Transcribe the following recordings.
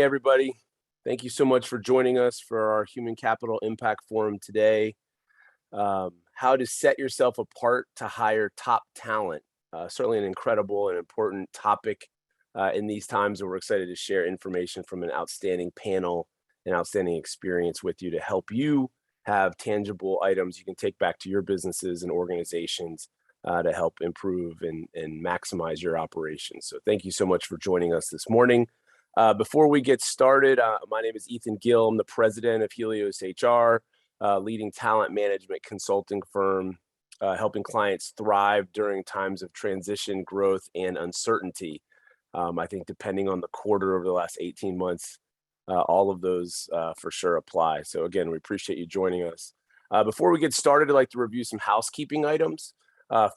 Hey, everybody. Thank you so much for joining us for our Human Capital Impact Forum today. How to set yourself apart to hire top talent. Certainly an incredible and important topic in these times, and we're excited to share information from an outstanding panel and outstanding experience with you to help you have tangible items you can take back to your businesses and organizations to help improve and maximize your operations. So thank you so much for joining us this morning. Before we get started, my name is Ethan Gill. I'm the president of Helios HR, leading talent management consulting firm, helping clients thrive during times of transition, growth, and uncertainty. I think depending on the quarter over the last 18 months, all of those for sure apply. So again, we appreciate you joining us. Before we get started, I'd like to review some housekeeping items.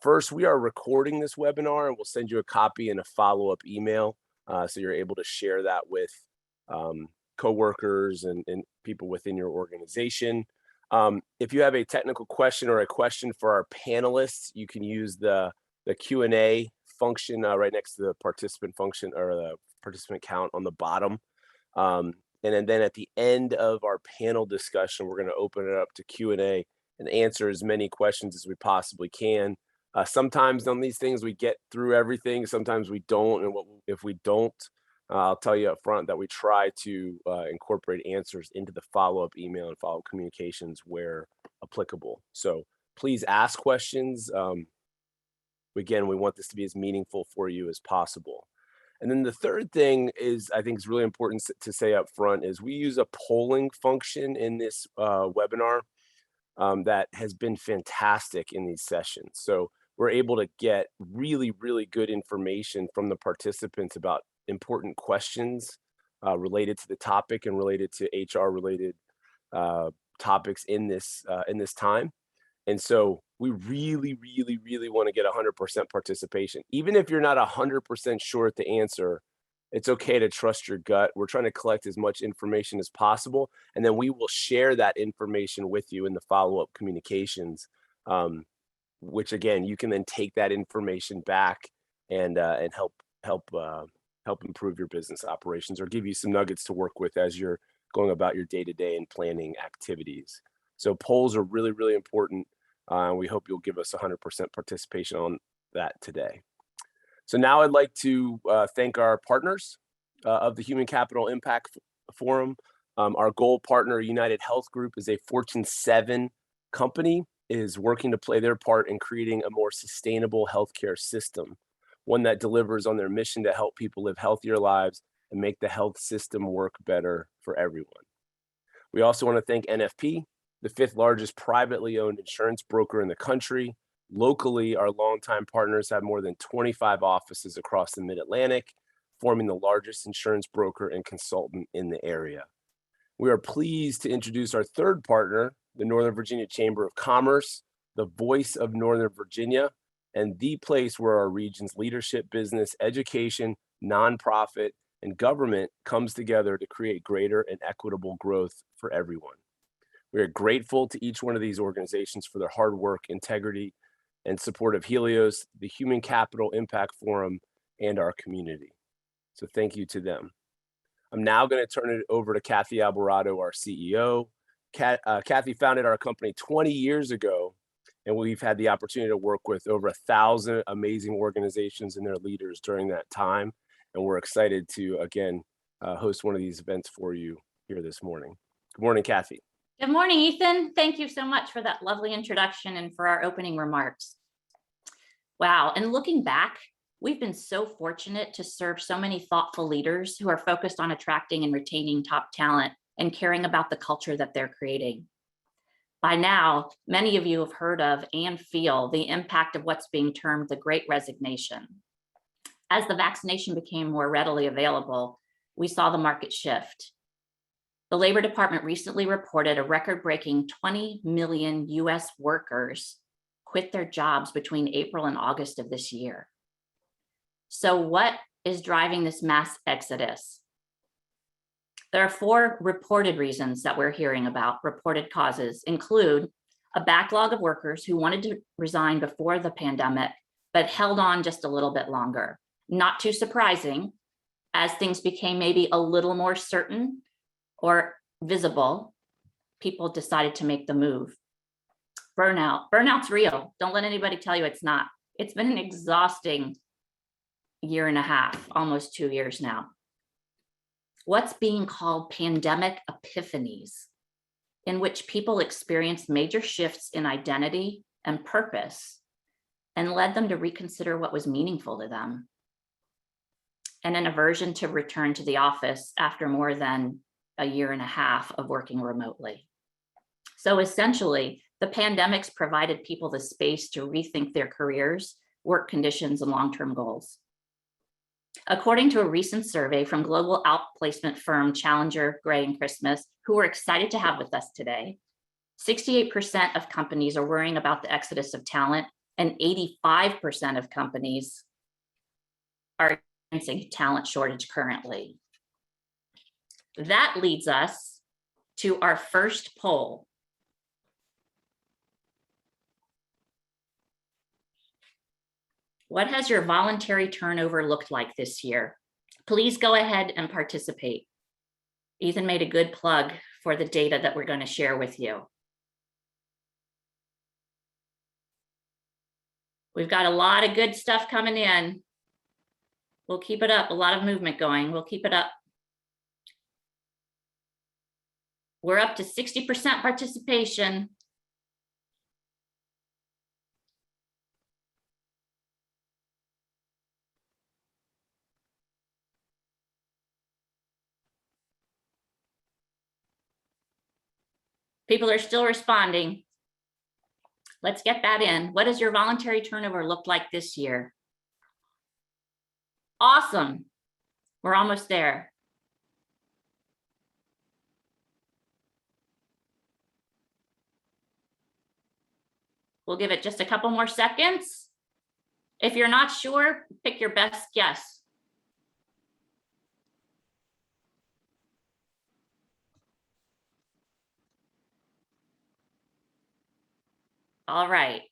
First, we are recording this webinar and we'll send you a copy and a follow-up email. So you're able to share that with coworkers and people within your organization. If you have a technical question or a question for our panelists, you can use the Q&A function right next to the participant function or the participant count on the bottom. And then at the end of our panel discussion, we're going to open it up to Q&A and answer as many questions as we possibly can. Sometimes on these things, we get through everything. Sometimes we don't. And if we don't, I'll tell you up front that we try to incorporate answers into the follow-up email and follow-up communications where applicable. So please ask questions. Again, we want this to be as meaningful for you as possible. And then the third thing is, I think is really important to say up front is we use a polling function in this webinar that has been fantastic in these sessions. So we're able to get really, really good information from the participants about important questions related to the topic and related to HR related topics in this time. And so we really, really, really want to get 100% participation. Even if you're not 100% sure at the answer, it's okay to trust your gut. We're trying to collect as much information as possible, and then we will share that information with you in the follow-up communications, which again, you can then take that information back and help improve your business operations or give you some nuggets to work with as you're going about your day-to-day and planning activities. So polls are really, really important. We hope you'll give us 100% participation on that today. So now I'd like to thank our partners of the Human Capital Impact Forum. Our gold partner, United Health Group, is a Fortune 7 company, is working to play their part in creating a more sustainable healthcare system, one that delivers on their mission to help people live healthier lives and make the health system work better for everyone. We also want to thank NFP, the 5th largest privately owned insurance broker in the country. Locally, our longtime partners have more than 25 offices across the Mid-Atlantic, forming the largest insurance broker and consultant in the area. We are pleased to introduce our third partner, the Northern Virginia Chamber of Commerce, the voice of Northern Virginia, and the place where our region's leadership, business, education, nonprofit, and government comes together to create greater and equitable growth for everyone. We are grateful to each one of these organizations for their hard work, integrity, and support of Helios, the Human Capital Impact Forum, and our community. So thank you to them. I'm now going to turn it over to Kathy Alvarado, our CEO. Kathy founded our company 20 years ago, and we've had the opportunity to work with over 1,000 amazing organizations and their leaders during that time. And we're excited to, again, host one of these events for you here this morning. Good morning, Kathy. Good morning, Ethan. Thank you so much for that lovely introduction and for our opening remarks. Wow, and looking back, we've been so fortunate to serve so many thoughtful leaders who are focused on attracting and retaining top talent and caring about the culture that they're creating. By now, many of you have heard of and feel the impact of what's being termed the Great Resignation. As the vaccination became more readily available, we saw the market shift. The Labor Department recently reported a record-breaking 20 million US workers quit their jobs between April and August of this year. So what is driving this mass exodus? There are 4 reported reasons that we're hearing about. Reported causes include a backlog of workers who wanted to resign before the pandemic, but held on just a little bit longer. Not too surprising, as things became maybe a little more certain or visible, people decided to make the move. Burnout's real. Don't let anybody tell you it's not. It's been an exhausting year and a half, almost 2 years now. What's being called pandemic epiphanies, in which people experienced major shifts in identity and purpose and led them to reconsider what was meaningful to them, and an aversion to return to the office after more than a year and a half of working remotely. So essentially, the pandemics provided people the space to rethink their careers, work conditions, and long-term goals. According to a recent survey from global outplacement firm Challenger, Gray, and Christmas, who we're excited to have with us today, 68% of companies are worrying about the exodus of talent, and 85% of companies are experiencing talent shortage currently. That leads us to our first poll. What has your voluntary turnover looked like this year? Please go ahead and participate. Ethan made a good plug for the data that we're going to share with you. We've got a lot of good stuff coming in. We'll keep it up, a lot of movement going. We'll keep it up. We're up to 60% participation. People are still responding. Let's get that in. What does your voluntary turnover look like this year? Awesome. We're almost there. We'll give it just a couple more seconds. If you're not sure, pick your best guess. All right.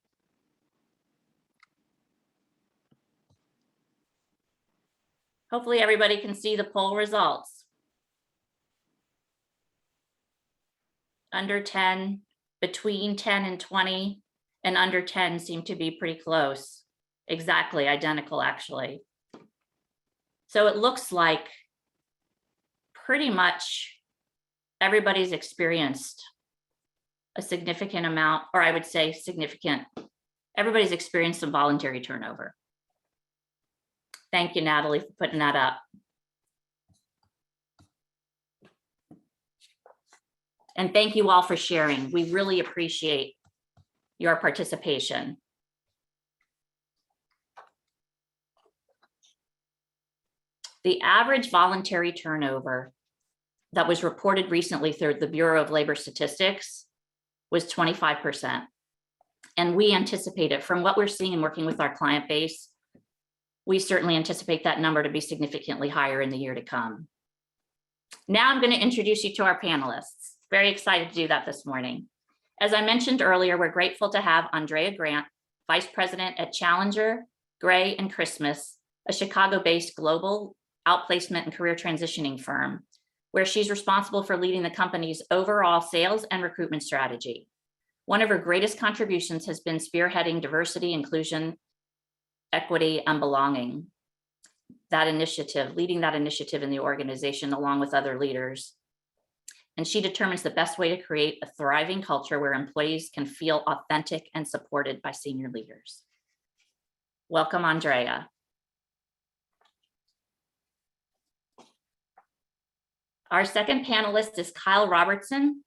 Hopefully everybody can see the poll results. Under 10, between 10 and 20, and under 10 seem to be pretty close. Exactly identical, actually. So it looks like pretty much everybody's experienced a significant amount, or I would say significant, everybody's experienced some voluntary turnover. Thank you, Natalie, for putting that up. And thank you all for sharing. We really appreciate your participation. The average voluntary turnover that was reported recently through the Bureau of Labor Statistics was 25%. And we anticipate it from what we're seeing and working with our client base. We certainly anticipate that number to be significantly higher in the year to come. Now I'm going to introduce you to our panelists. Very excited to do that this morning. As I mentioned earlier, we're grateful to have Andrea Grant, Vice President at Challenger, Gray, and Christmas, a Chicago-based global outplacement and career transitioning firm, where she's responsible for leading the company's overall sales and recruitment strategy. One of her greatest contributions has been spearheading diversity, inclusion, equity, and belonging. That initiative, leading that initiative in the organization along with other leaders. And she determines the best way to create a thriving culture where employees can feel authentic and supported by senior leaders. Welcome, Andrea. Our second panelist is Kyle Robertson.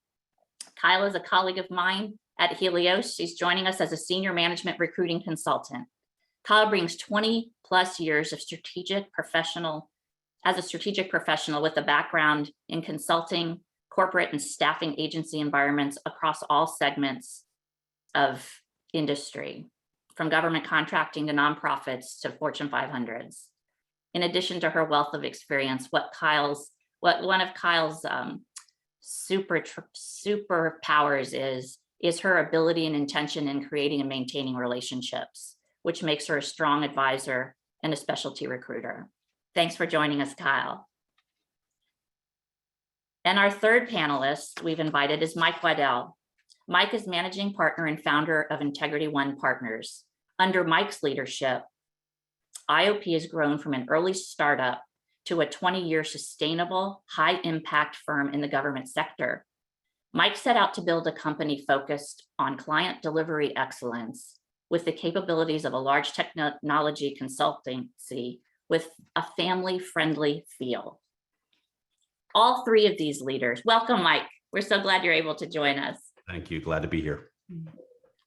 Kyle is a colleague of mine at Helios. She's joining us as a senior management recruiting consultant. Kyle brings 20 plus years of strategic professional with a background in consulting, corporate and staffing agency environments across all segments of industry, from government contracting to nonprofits to Fortune 500s. In addition to her wealth of experience, one of Kyle's superpowers is her ability and intention in creating and maintaining relationships, which makes her a strong advisor and a specialty recruiter. Thanks for joining us, Kyle. And our third panelist we've invited is Mike Waddell. Mike is managing partner and founder of Integrity One Partners. Under Mike's leadership, IOP has grown from an early startup to a 20-year sustainable, high-impact firm in the government sector. Mike set out to build a company focused on client delivery excellence with the capabilities of a large technology consultancy with a family-friendly feel. All three of these leaders, welcome, Mike. We're so glad you're able to join us. Thank you. Glad to be here.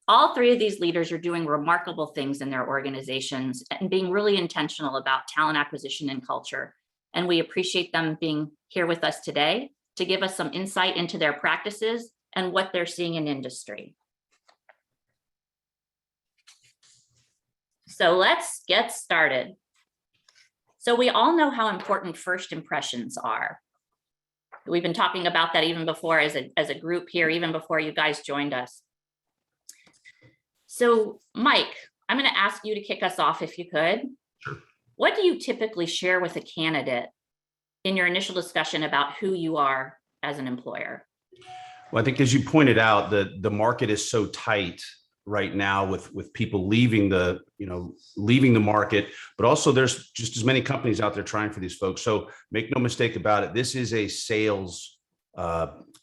All three of these leaders are doing remarkable things in their organizations and being really intentional about talent acquisition and culture. And we appreciate them being here with us today to give us some insight into their practices and what they're seeing in industry. So let's get started. So we all know how important first impressions are. We've been talking about that even before as a group here, even before you guys joined us. So Mike, I'm going to ask you to kick us off if you could. Sure. What do you typically share with a candidate in your initial discussion about who you are as an employer? Well, I think as you pointed out, the market is so tight right now with people leaving the market, but also there's just as many companies out there trying for these folks. So make no mistake about it. This is a sales,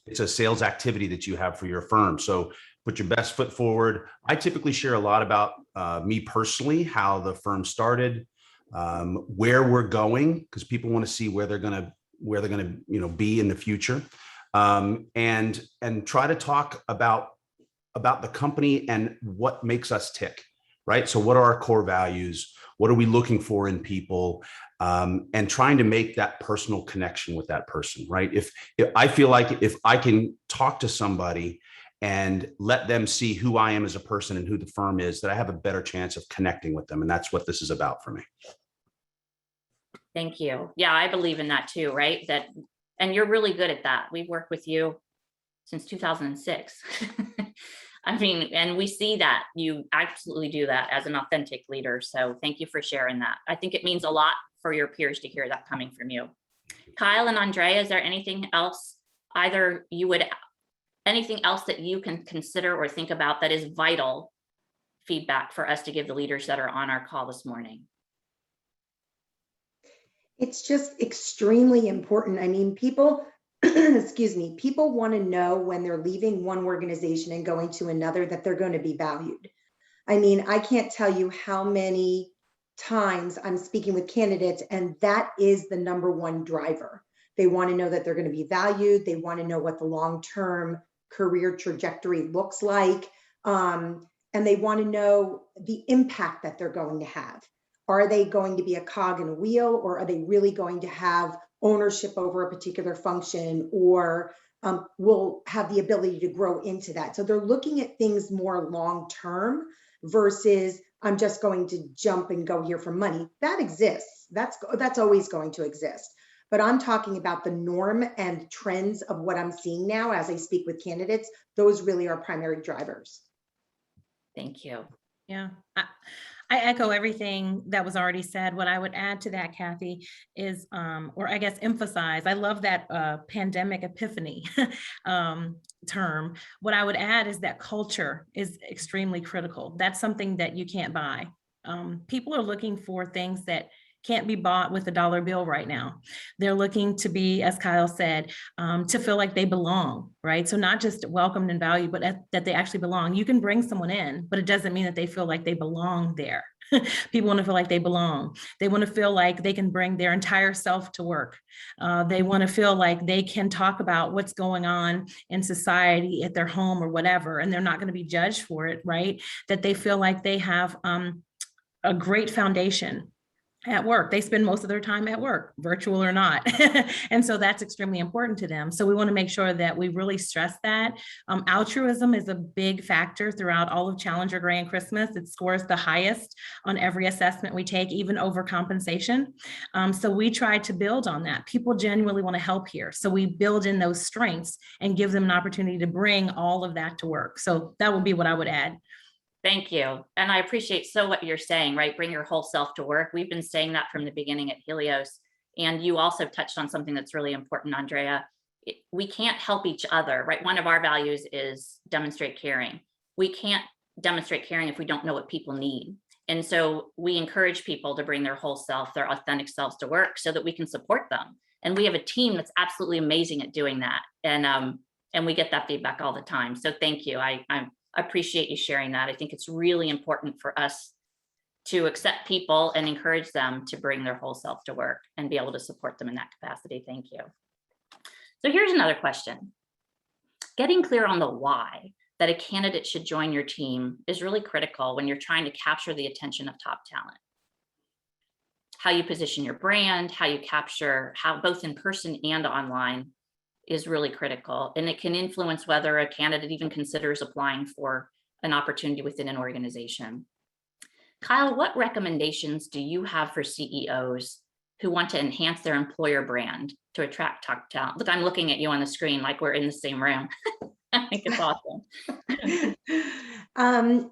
it's a sales activity that you have for your firm. So put your best foot forward. I typically share a lot about me personally, how the firm started, where we're going, because people want to see where they're going to be in the future, and try to talk about the company and what makes us tick, right? So what are our core values? What are we looking for in people? And trying to make that personal connection with that person, right? If I feel like if I can talk to somebody and let them see who I am as a person and who the firm is, that I have a better chance of connecting with them. And that's what this is about for me. Thank you. Yeah, I believe in that too, right? And you're really good at that. We've worked with you since 2006. I mean, and we see that you absolutely do that as an authentic leader. So thank you for sharing that. I think it means a lot for your peers to hear that coming from you. Kyle and Andrea, is there anything else anything else that you can consider or think about that is vital feedback for us to give the leaders that are on our call this morning? It's just extremely important. I mean, people, excuse me, people want to know when they're leaving one organization and going to another that they're going to be valued. I mean, I can't tell you how many times I'm speaking with candidates, and that is the number one driver. They want to know that they're going to be valued. They want to know what the long-term career trajectory looks like. And they want to know the impact that they're going to have. Are they going to be a cog in a wheel, or are they really going to have ownership over a particular function, or will have the ability to grow into that? So they're looking at things more long-term versus I'm just going to jump and go here for money. That exists. That's always going to exist. But I'm talking about the norm and trends of what I'm seeing now as I speak with candidates. Those really are primary drivers. Thank you. Yeah, I echo everything that was already said. What I would add to that, Kathy, is, or I guess emphasize, I love that pandemic epiphany term. What I would add is that culture is extremely critical. That's something that you can't buy. People are looking for things that can't be bought with a dollar bill right now. They're looking to be, as Kyle said, to feel like they belong, right? So not just welcomed and valued, but that they actually belong. You can bring someone in, but it doesn't mean that they feel like they belong there. People want to feel like they belong. They want to feel like they can bring their entire self to work. They want to feel like they can talk about what's going on in society at their home or whatever, and they're not going to be judged for it, right? That they feel like they have a great foundation at work. They spend most of their time at work, virtual or not. And so that's extremely important to them. So we want to make sure that we really stress that. Altruism is a big factor throughout all of Challenger Gray and Christmas. It scores the highest on every assessment we take, even over compensation. So we try to build on that. People genuinely want to help here. So we build in those strengths and give them an opportunity to bring all of that to work. So that would be what I would add. Thank you. And I appreciate so what you're saying, right? Bring your whole self to work. We've been saying that from the beginning at Helios. And you also touched on something that's really important, Andrea. We can't help each other, right? One of our values is demonstrate caring. We can't demonstrate caring if we don't know what people need. And so we encourage people to bring their whole self, their authentic selves to work so that we can support them. And we have a team that's absolutely amazing at doing that. And we get that feedback all the time. So thank you. I appreciate you sharing that. I think it's really important for us to accept people and encourage them to bring their whole self to work and be able to support them in that capacity. Thank you. So here's another question. Getting clear on the why that a candidate should join your team is really critical when you're trying to capture the attention of top talent. How you position your brand, how you capture, how both in person and online is really critical. And it can influence whether a candidate even considers applying for an opportunity within an organization. Kyle, what recommendations do you have for CEOs who want to enhance their employer brand to attract top talent? Look, I'm looking at you on the screen like we're in the same room. I think it's awesome.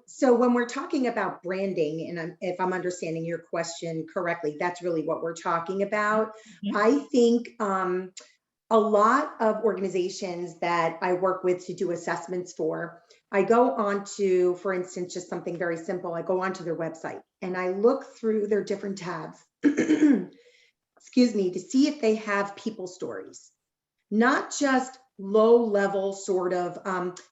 So when we're talking about branding, and if I'm understanding your question correctly, that's really what we're talking about. Mhm. I think a lot of organizations that I work with to do assessments for, I go on to, for instance, just something very simple. I go onto their website and I look through their different tabs, excuse me, to see if they have people stories, not just low level sort of,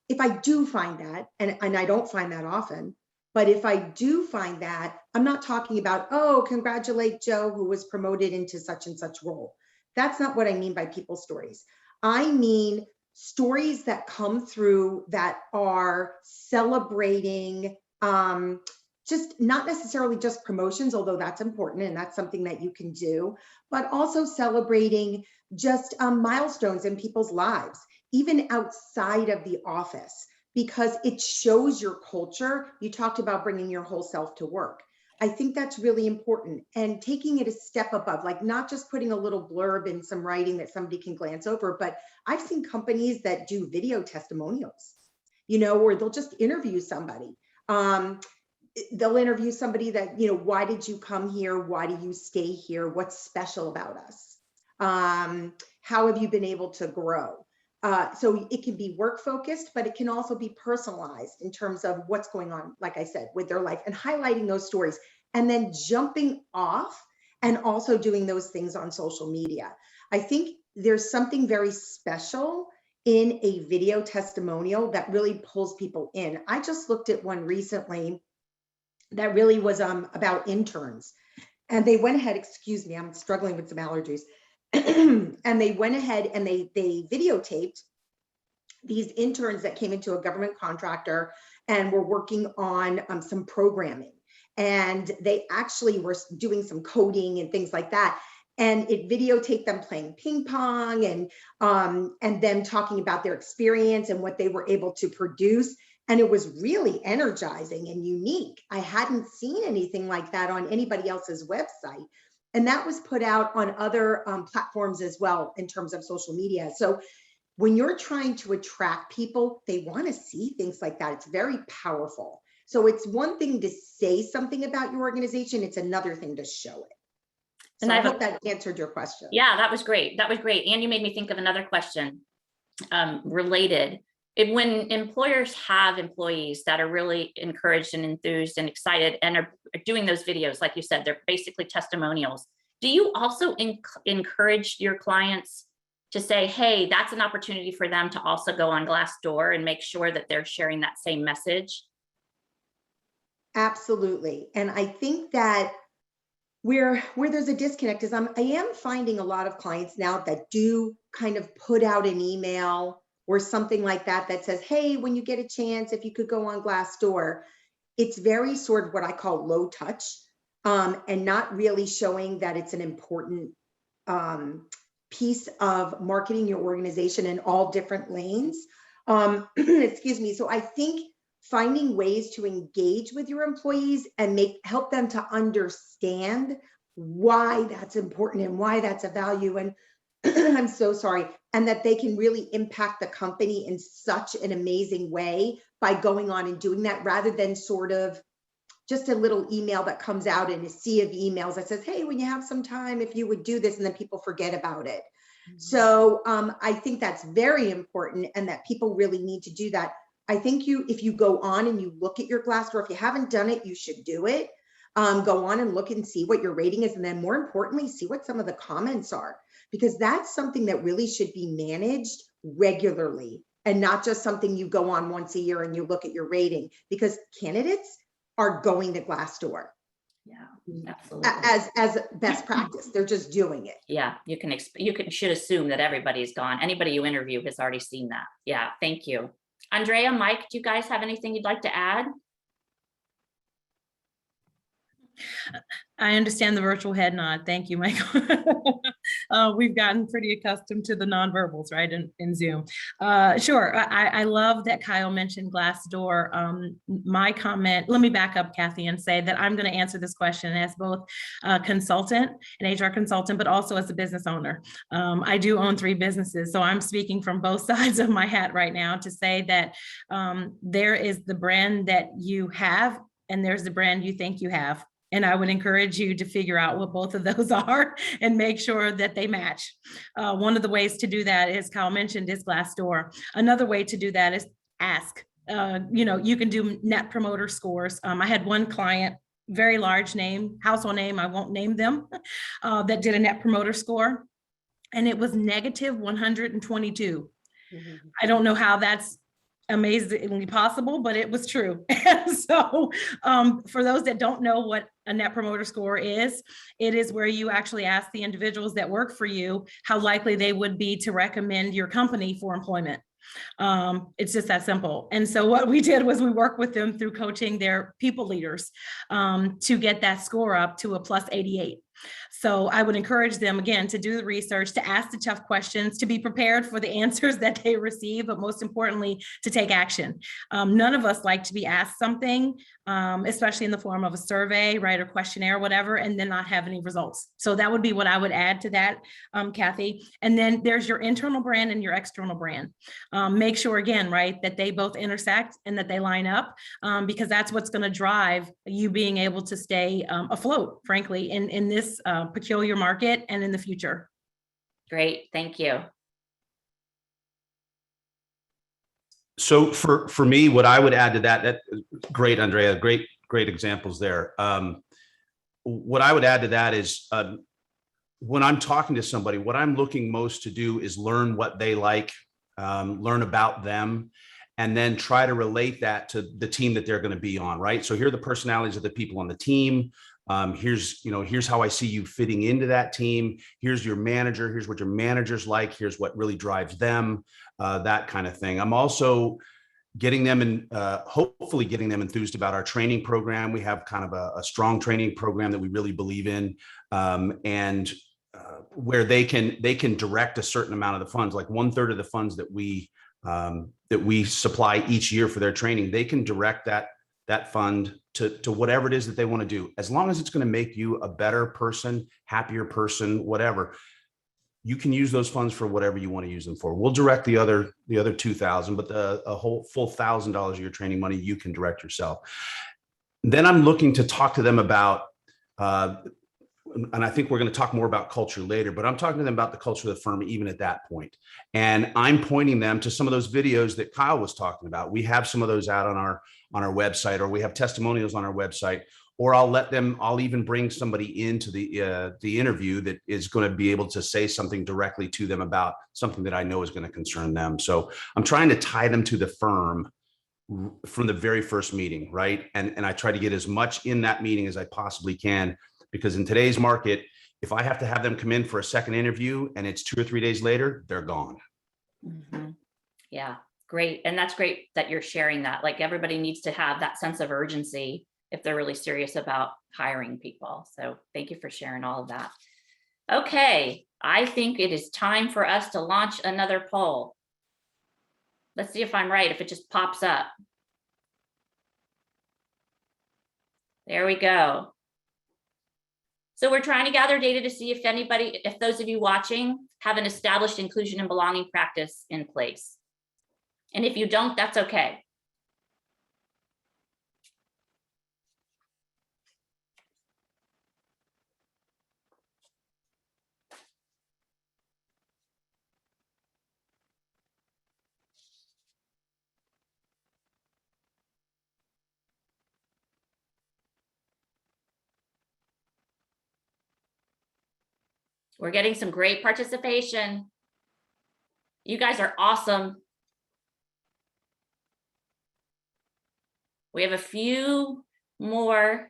if I do find that, and I don't find that often, but if I do find that, I'm not talking about, oh, congratulate Joe who was promoted into such and such role. That's not what I mean by people stories. I mean stories that come through that are celebrating, just not necessarily just promotions, although that's important and that's something that you can do, but also celebrating just milestones in people's lives, even outside of the office, because it shows your culture. You talked about bringing your whole self to work. I think that's really important, and taking it a step above, like not just putting a little blurb in some writing that somebody can glance over, but I've seen companies that do video testimonials, or they'll just interview somebody. They'll interview somebody that, why did you come here? Why do you stay here? What's special about us? How have you been able to grow? So it can be work focused, but it can also be personalized in terms of what's going on, like I said, with their life, and highlighting those stories, and then jumping off and also doing those things on social media. I think there's something very special in a video testimonial that really pulls people in. I just looked at one recently that really was about interns, and they went ahead, excuse me, I'm struggling with some allergies. And they went ahead and they videotaped these interns that came into a government contractor and were working on some programming. And they actually were doing some coding and things like that. And it videotaped them playing ping pong and them talking about their experience and what they were able to produce. And it was really energizing and unique. I hadn't seen anything like that on anybody else's website. And that was put out on other platforms as well in terms of social media. So when you're trying to attract people, they want to see things like that. It's very powerful. So it's one thing to say something about your organization. It's another thing to show it. So And I hope that answered your question. Yeah, that was great. That was great. And you made me think of another question related. When employers have employees that are really encouraged and enthused and excited and are doing those videos, like you said, they're basically testimonials. Do you also encourage your clients to say, hey, that's an opportunity for them to also go on Glassdoor and make sure that they're sharing that same message? Absolutely. And I think that where there's a disconnect is I am finding a lot of clients now that do kind of put out an email or something like that that says, hey, when you get a chance, if you could go on Glassdoor. It's very sort of what I call low touch, and not really showing that it's an important piece of marketing your organization in all different lanes. Excuse me. So I think finding ways to engage with your employees and help them to understand why that's important and why that's a value. And I'm so sorry, and that they can really impact the company in such an amazing way by going on and doing that, rather than sort of just a little email that comes out in a sea of emails that says, hey, when you have some time, if you would do this, and then people forget about it. So I think that's very important, and that people really need to do that. I think if you go on and you look at your Glassdoor, if you haven't done it, you should do it. Go on and look and see what your rating is, and then more importantly, see what some of the comments are, because that's something that really should be managed regularly, and not just something you go on once a year and you look at your rating, because candidates are going to Glassdoor. Yeah, absolutely. As best practice, they're just doing it. Yeah, you should assume that everybody's gone. Anybody you interview has already seen that. Yeah, thank you. Andrea, Mike, do you guys have anything you'd like to add? I understand the virtual head nod. Thank you, Michael. We've gotten pretty accustomed to the nonverbals, right, in Zoom. Sure, I love that Kyle mentioned Glassdoor. My comment, let me back up, Kathy, and say that I'm going to answer this question as both a consultant, an HR consultant, but also as a business owner. I do own 3 businesses, so I'm speaking from both sides of my hat right now to say that there is the brand that you have, and there's the brand you think you have. And I would encourage you to figure out what both of those are and make sure that they match. One of the ways to do that, as Kyle mentioned, is Glassdoor. Another way to do that is ask. You can do net promoter scores. I had one client, very large name, household name, I won't name them, that did a net promoter score, and it was negative 122. I don't know how that's amazingly possible, but it was true. And so for those that don't know what a net promoter score is, it is where you actually ask the individuals that work for you how likely they would be to recommend your company for employment. It's just that simple. And so what we did was we worked with them through coaching their people leaders to get that score up to a plus 88. So I would encourage them, again, to do the research, to ask the tough questions, to be prepared for the answers that they receive, but most importantly, to take action. None of us like to be asked something, especially in the form of a survey, right, or questionnaire, or whatever, and then not have any results. So that would be what I would add to that, Kathy. And then there's your internal brand and your external brand. Make sure, again, right, that they both intersect and that they line up, because that's what's going to drive you being able to stay afloat, frankly, in this peculiar market and in the future. Great, thank you. So for me, what I would add to that great, Andrea, great examples there. What I would add to that is when I'm talking to somebody, what I'm looking most to do is learn what they like, learn about them, and then try to relate that to the team that they're going to be on, right? So here are the personalities of the people on the team. Here's how I see you fitting into that team. Here's your manager. Here's what your manager's like. Here's what really drives them, that kind of thing. I'm also getting them and hopefully getting them enthused about our training program. We have kind of a strong training program that we really believe in, and where they can direct a certain amount of the funds, like 1/3 of the funds that we supply each year for their training. They can direct that fund to whatever it is that they want to do, as long as it's going to make you a better person, happier person, whatever. You can use those funds for whatever you want to use them for. We'll direct the other 2,000, but a whole full $1,000 of your training money you can direct yourself. Then I'm looking to talk to them about, and I think we're going to talk more about culture later, but I'm talking to them about the culture of the firm even at that point. And I'm pointing them to some of those videos that Kyle was talking about. We have some of those out on our website, or we have testimonials on our website, or I'll even bring somebody into the interview that is going to be able to say something directly to them about something that I know is going to concern them. So I'm trying to tie them to the firm from the very first meeting, right? And I try to get as much in that meeting as I possibly can, because in today's market, if I have to have them come in for a second interview and it's 2 or 3 days later, they're gone. Mm-hmm. Yeah, great. And that's great that you're sharing that. Like, everybody needs to have that sense of urgency if they're really serious about hiring people. So thank you for sharing all of that. Okay, I think it is time for us to launch another poll. Let's see if I'm right, if it just pops up. There we go. So we're trying to gather data to see if those of you watching have an established inclusion and belonging practice in place. And if you don't, that's okay. We're getting some great participation. You guys are awesome. We have a few more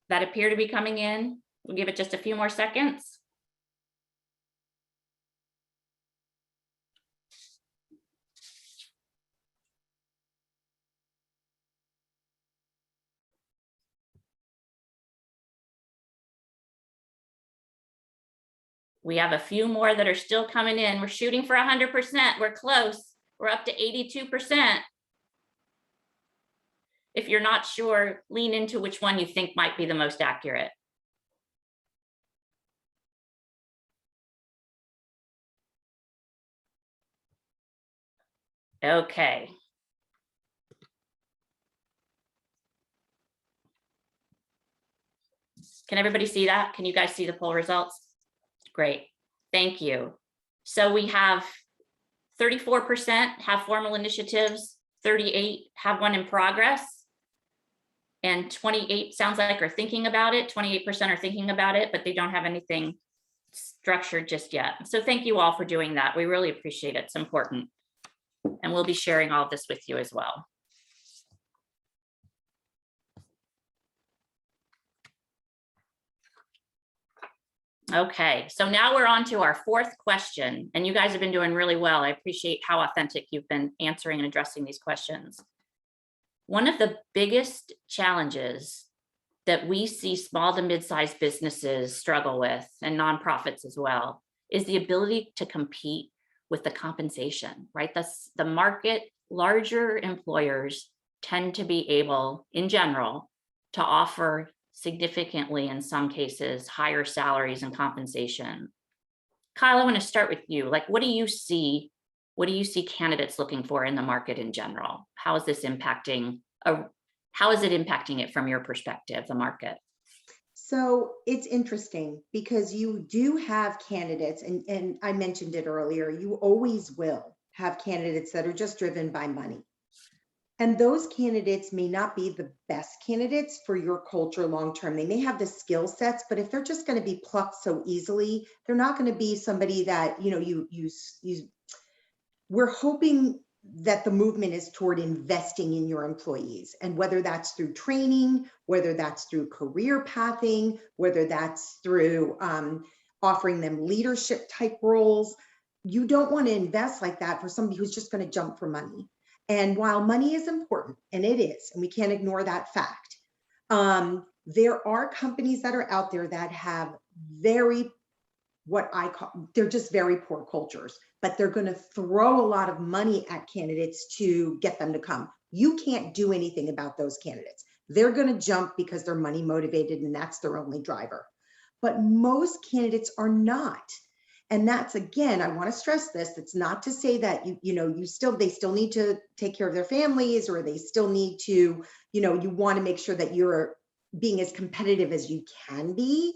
that appear to be coming in. We'll give it just a few more seconds. We have a few more that are still coming in. We're shooting for 100%. We're close. We're up to 82%. If you're not sure, lean into which one you think might be the most accurate. Okay. Can everybody see that? Can you guys see the poll results? Great, thank you. So we have 34% have formal initiatives, 38 have one in progress, and 28 sounds like are thinking about it. 28% are thinking about it, but they don't have anything structured just yet. So thank you all for doing that. We really appreciate it. It's important. And we'll be sharing all of this with you as well. Okay, so now we're on to our fourth question, and you guys have been doing really well. I appreciate how authentic you've been answering and addressing these questions. One of the biggest challenges that we see small to mid-sized businesses struggle with, and nonprofits as well, is the ability to compete with the compensation, right? The market, larger employers tend to be able, in general, to offer significantly, in some cases, higher salaries and compensation. Kyle, I want to start with you. Like, what do you see candidates looking for in the market in general? How is this impacting, how is it impacting it from your perspective, the market? So it's interesting because you do have candidates, and I mentioned it earlier, you always will have candidates that are just driven by money. And those candidates may not be the best candidates for your culture long-term. They may have the skill sets, but if they're just going to be plucked so easily, they're not going to be somebody that, we're hoping that the movement is toward investing in your employees. And whether that's through training, whether that's through career pathing, whether that's through offering them leadership type roles, you don't want to invest like that for somebody who's just going to jump for money. And while money is important, and it is, and we can't ignore that fact, there are companies that are out there that have they're just very poor cultures, but they're going to throw a lot of money at candidates to get them to come. You can't do anything about those candidates. They're going to jump because they're money motivated and that's their only driver. But most candidates are not. And that's, again, I want to stress this. It's not to say that they still need to take care of their families, or they still need to, you want to make sure that you're being as competitive as you can be,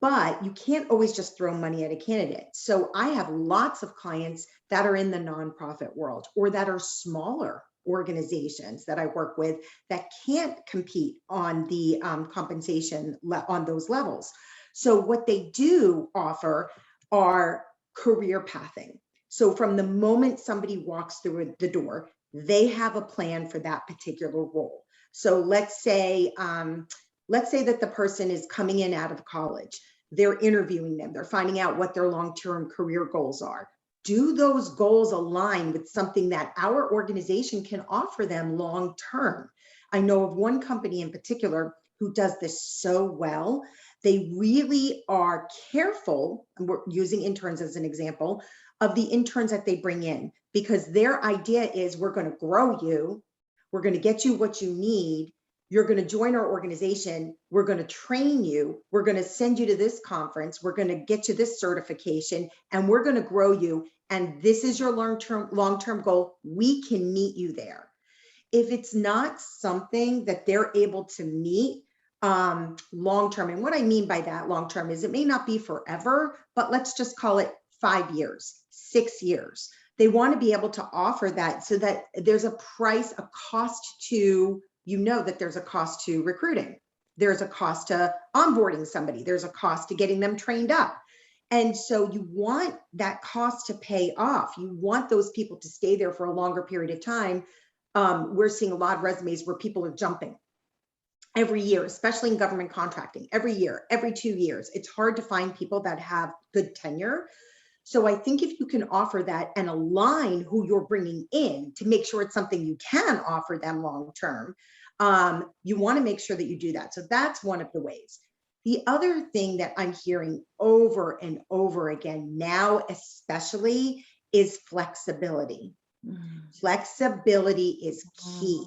but you can't always just throw money at a candidate. So I have lots of clients that are in the nonprofit world, or that are smaller organizations that I work with that can't compete on the compensation on those levels. So what they do offer are career pathing. So from the moment somebody walks through the door, they have a plan for that particular role. So let's say that the person is coming in out of college. They're interviewing them. They're finding out what their long-term career goals are. Do those goals align with something that our organization can offer them long-term? I know of one company in particular who does this so well. They really are careful, and we're using interns as an example, of the interns that they bring in, because their idea is, we're going to grow you, we're going to get you what you need, you're going to join our organization. We're going to train you. We're going to send you to this conference. We're going to get you this certification, and we're going to grow you. And this is your long-term goal. We can meet you there. If it's not something that they're able to meet long-term, and what I mean by that long-term is it may not be forever, but let's just call it 5 years, 6 years. They want to be able to offer that so that there's a price, a cost to, that there's a cost to recruiting. There's a cost to onboarding somebody. There's a cost to getting them trained up. And so you want that cost to pay off. You want those people to stay there for a longer period of time. We're seeing a lot of resumes where people are jumping every year, especially in government contracting, every year, every 2 years. It's hard to find people that have good tenure. So I think if you can offer that and align who you're bringing in to make sure it's something you can offer them long-term, you want to make sure that you do that. So that's one of the ways. The other thing that I'm hearing over and over again now, especially, is flexibility. Flexibility is key.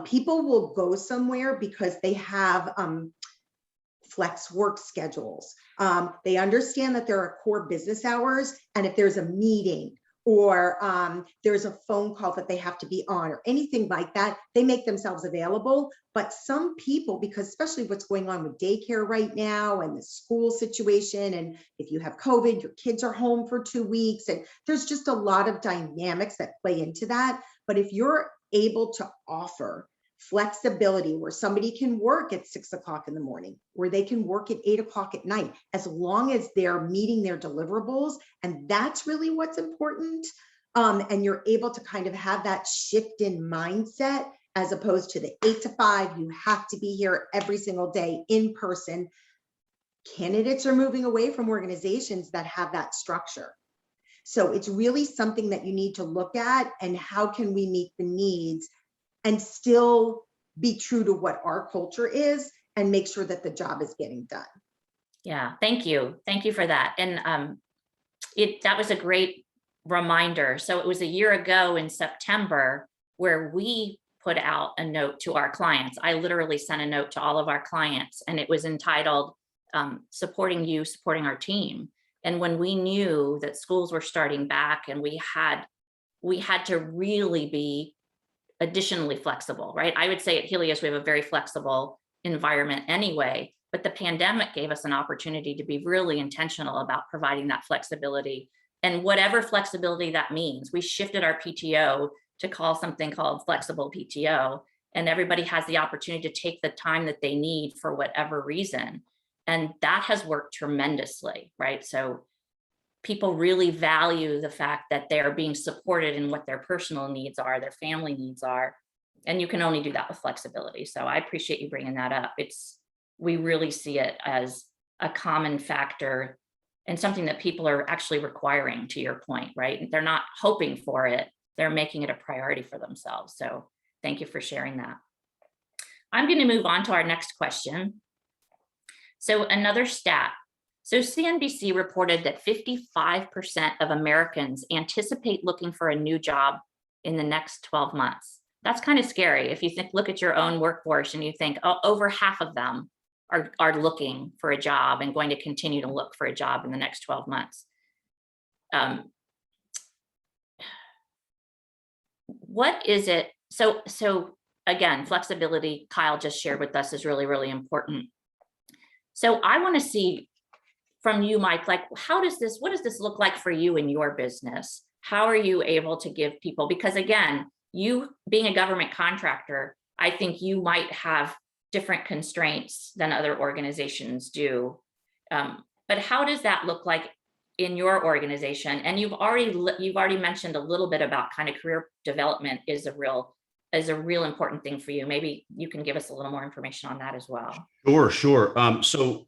People will go somewhere because they have flex work schedules. They understand that there are core business hours, and if there's a meeting or there's a phone call that they have to be on or anything like that, they make themselves available. But some people, because especially what's going on with daycare right now and the school situation, and if you have COVID, your kids are home for 2 weeks, and there's just a lot of dynamics that play into that. But if you're able to offer flexibility where somebody can work at 6 o'clock in the morning, where they can work at 8 o'clock at night, as long as they're meeting their deliverables, and that's really what's important. And you're able to kind of have that shift in mindset, as opposed to the 8 to 5, you have to be here every single day in person. Candidates are moving away from organizations that have that structure. So it's really something that you need to look at, and how can we meet the needs and still be true to what our culture is and make sure that the job is getting done. Yeah, thank you. Thank you for that. And that was a great reminder. So it was a year ago in September where we put out a note to our clients. I literally sent a note to all of our clients, and it was entitled supporting you, supporting our team. And when we knew that schools were starting back and we had to really be additionally flexible, right? I would say at Helios, we have a very flexible environment anyway, but the pandemic gave us an opportunity to be really intentional about providing that flexibility. And whatever flexibility that means, we shifted our PTO to call something called flexible PTO, and everybody has the opportunity to take the time that they need for whatever reason. And that has worked tremendously, right? So people really value the fact that they are being supported in what their personal needs are, their family needs are, and you can only do that with flexibility. So I appreciate you bringing that up. We really see it as a common factor and something that people are actually requiring, to your point, right? They're not hoping for it, they're making it a priority for themselves. So thank you for sharing that. I'm going to move on to our next question. So another stat. So CNBC reported that 55% of Americans anticipate looking for a new job in the next 12 months. That's kind of scary. If you look at your own workforce and you think, oh, over half of them are looking for a job and going to continue to look for a job in the next 12 months. What is it? So again, flexibility, Kyle just shared with us, is really, really important. So I want to see from you, Mike, like, what does this look like for you in your business? How are you able to give people, because again, you being a government contractor, I think you might have different constraints than other organizations do. But how does that look like in your organization? And you've already mentioned a little bit about kind of career development is a real important thing for you. Maybe you can give us a little more information on that as well. Sure. So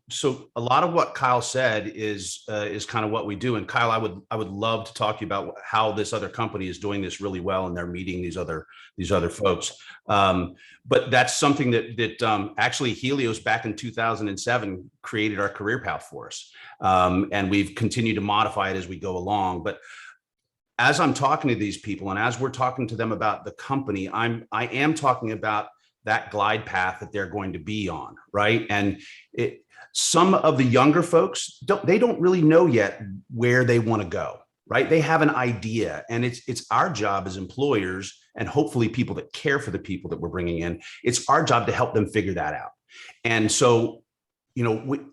a lot of what Kyle said is kind of what we do. And Kyle, I would love to talk to you about how this other company is doing this really well, and they're meeting these other folks. But that's something that actually Helios back in 2007 created our career path for us, and we've continued to modify it as we go along. But as I'm talking to these people, and as we're talking to them about the company, I am talking about that glide path that they're going to be on, right? And some of the younger folks don't really know yet where they want to go, right? They have an idea, and it's our job as employers, and hopefully people that care for the people that we're bringing in, it's our job to help them figure that out. And so,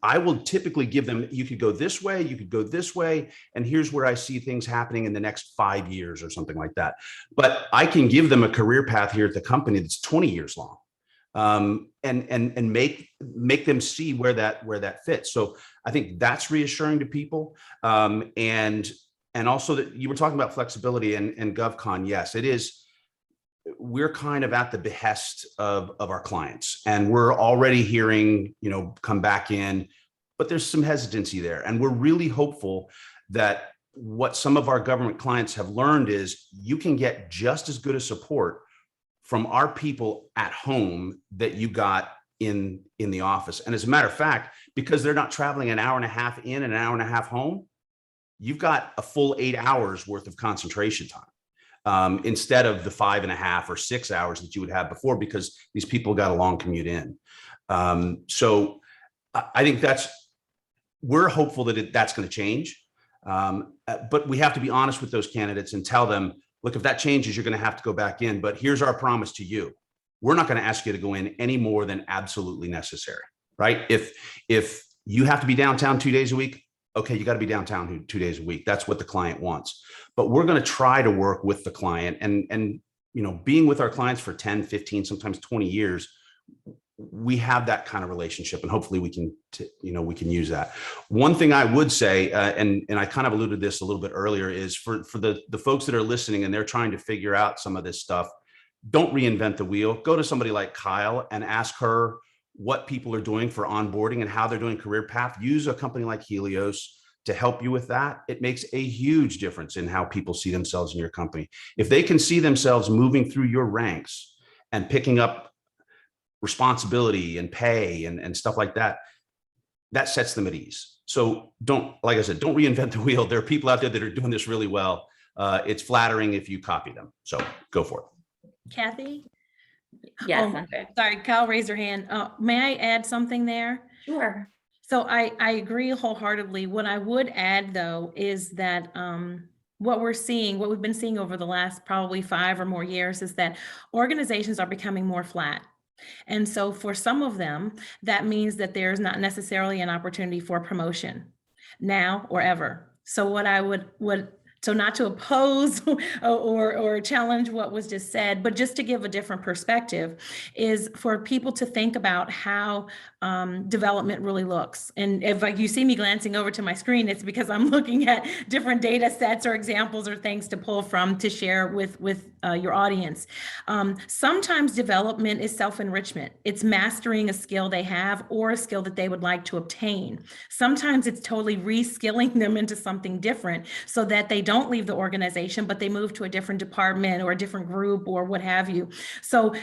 I will typically give them, you could go this way, you could go this way, and here's where I see things happening in the next 5 years or something like that. But I can give them a career path here at the company that's 20 years long, and make them see where that fits. So I think that's reassuring to people. And also that you were talking about flexibility and GovCon. Yes, it is. We're kind of at the behest of our clients, and we're already hearing, come back in, but there's some hesitancy there. And we're really hopeful that what some of our government clients have learned is you can get just as good a support from our people at home that you got in the office. And as a matter of fact, because they're not traveling an hour and a half in and an hour and a half home, you've got a full 8 hours worth of concentration time. Instead of the 5.5 or 6 hours that you would have before, because these people got a long commute in. So I think we're hopeful that that's going to change. But we have to be honest with those candidates and tell them, look, if that changes, you're going to have to go back in. But here's our promise to you. We're not going to ask you to go in any more than absolutely necessary, right? If you have to be downtown 2 days a week, okay, you got to be downtown 2 days a week. That's what the client wants. But we're going to try to work with the client, and being with our clients for 10, 15, sometimes 20 years, we have that kind of relationship, and hopefully we can use that. One thing I would say, and I kind of alluded to this a little bit earlier, is for the folks that are listening and they're trying to figure out some of this stuff, don't reinvent the wheel. Go to somebody like Kyle and ask her what people are doing for onboarding and how they're doing career path. Use a company like Helios to help you with that. It makes a huge difference in how people see themselves in your company. If they can see themselves moving through your ranks and picking up responsibility and pay and stuff like that, that sets them at ease. So like I said, don't reinvent the wheel. There are people out there that are doing this really well. It's flattering if you copy them. So go for it. Kathy? Yes, sorry, Kyle raised her hand. May I add something there? Sure. So I agree wholeheartedly. What I would add, though, is that what we've been seeing over the last probably 5 or more years is that organizations are becoming more flat. And so for some of them, that means that there's not necessarily an opportunity for promotion now or ever. So what I would so not to oppose or challenge what was just said, but just to give a different perspective, is for people to think about how development really looks. And if you see me glancing over to my screen, it's because I'm looking at different data sets or examples or things to pull from to share with your audience. Sometimes development is self-enrichment. It's mastering a skill they have or a skill that they would like to obtain. Sometimes it's totally reskilling them into something different so that they don't leave the organization, but they move to a different department or a different group or what have you. So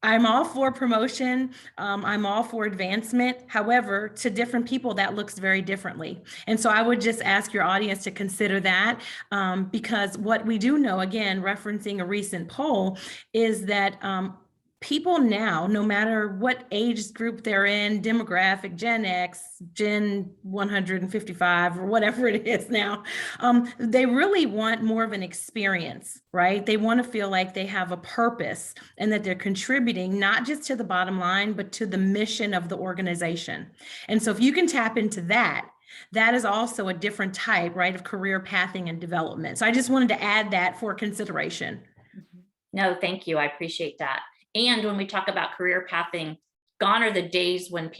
I'm all for promotion. I'm all for advancement. However, to different people, that looks very differently. And so I would just ask your audience to consider that, because what we do know, again, referencing a recent poll, is that people now, no matter what age group they're in, demographic, Gen X, Gen 155, or whatever it is now, they really want more of an experience, right? They want to feel like they have a purpose and that they're contributing not just to the bottom line, but to the mission of the organization. And so if you can tap into that, that is also a different type, right, of career pathing and development. So I just wanted to add that for consideration. No, thank you. I appreciate that. And when we talk about career pathing, gone are the days when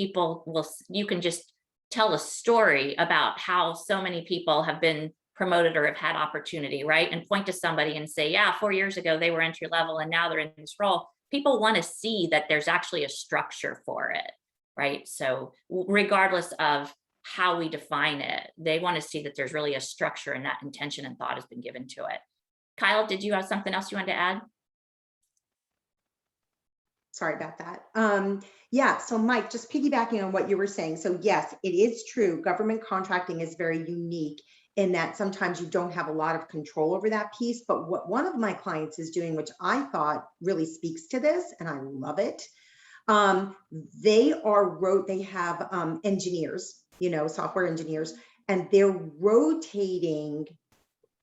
you can just tell a story about how so many people have been promoted or have had opportunity, right? And point to somebody and say, yeah, 4 years ago, they were entry level and now they're in this role. People want to see that there's actually a structure for it, right? So regardless of how we define it, they want to see that there's really a structure and that intention and thought has been given to it. Kyle, did you have something else you wanted to add? Sorry about that. Yeah, so Mike, just piggybacking on what you were saying. So yes, it is true. Government contracting is very unique in that sometimes you don't have a lot of control over that piece. But what one of my clients is doing, which I thought really speaks to this, and I love it, They have engineers, software engineers, and they're rotating.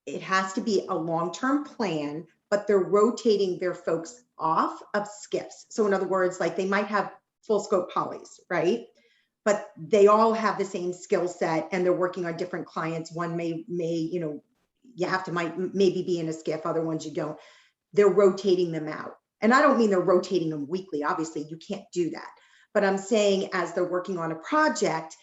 It has to be a long-term plan, but they're rotating their folks off of skiffs. So in other words, like they might have full scope polys, right? But they all have the same skill set and they're working on different clients. One may, you have to maybe be in a skiff, other ones you don't. They're rotating them out. And I don't mean they're rotating them weekly. Obviously, you can't do that. But I'm saying as they're working on a project,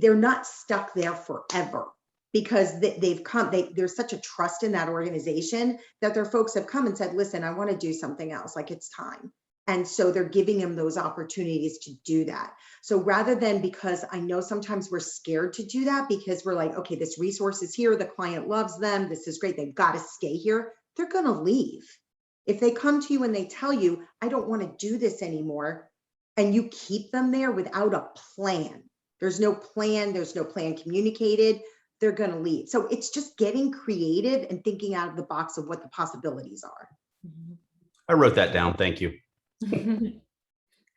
they're not stuck there forever, because there's such a trust in that organization that their folks have come and said, listen, I want to do something else, like it's time. And so they're giving them those opportunities to do that. So rather than, because I know sometimes we're scared to do that because we're like, okay, this resource is here, the client loves them, this is great, they've got to stay here, they're going to leave. If they come to you and they tell you, I don't want to do this anymore, and you keep them there without a plan, there's no plan communicated, they're going to leave. So it's just getting creative and thinking out of the box of what the possibilities are. I wrote that down. Thank you.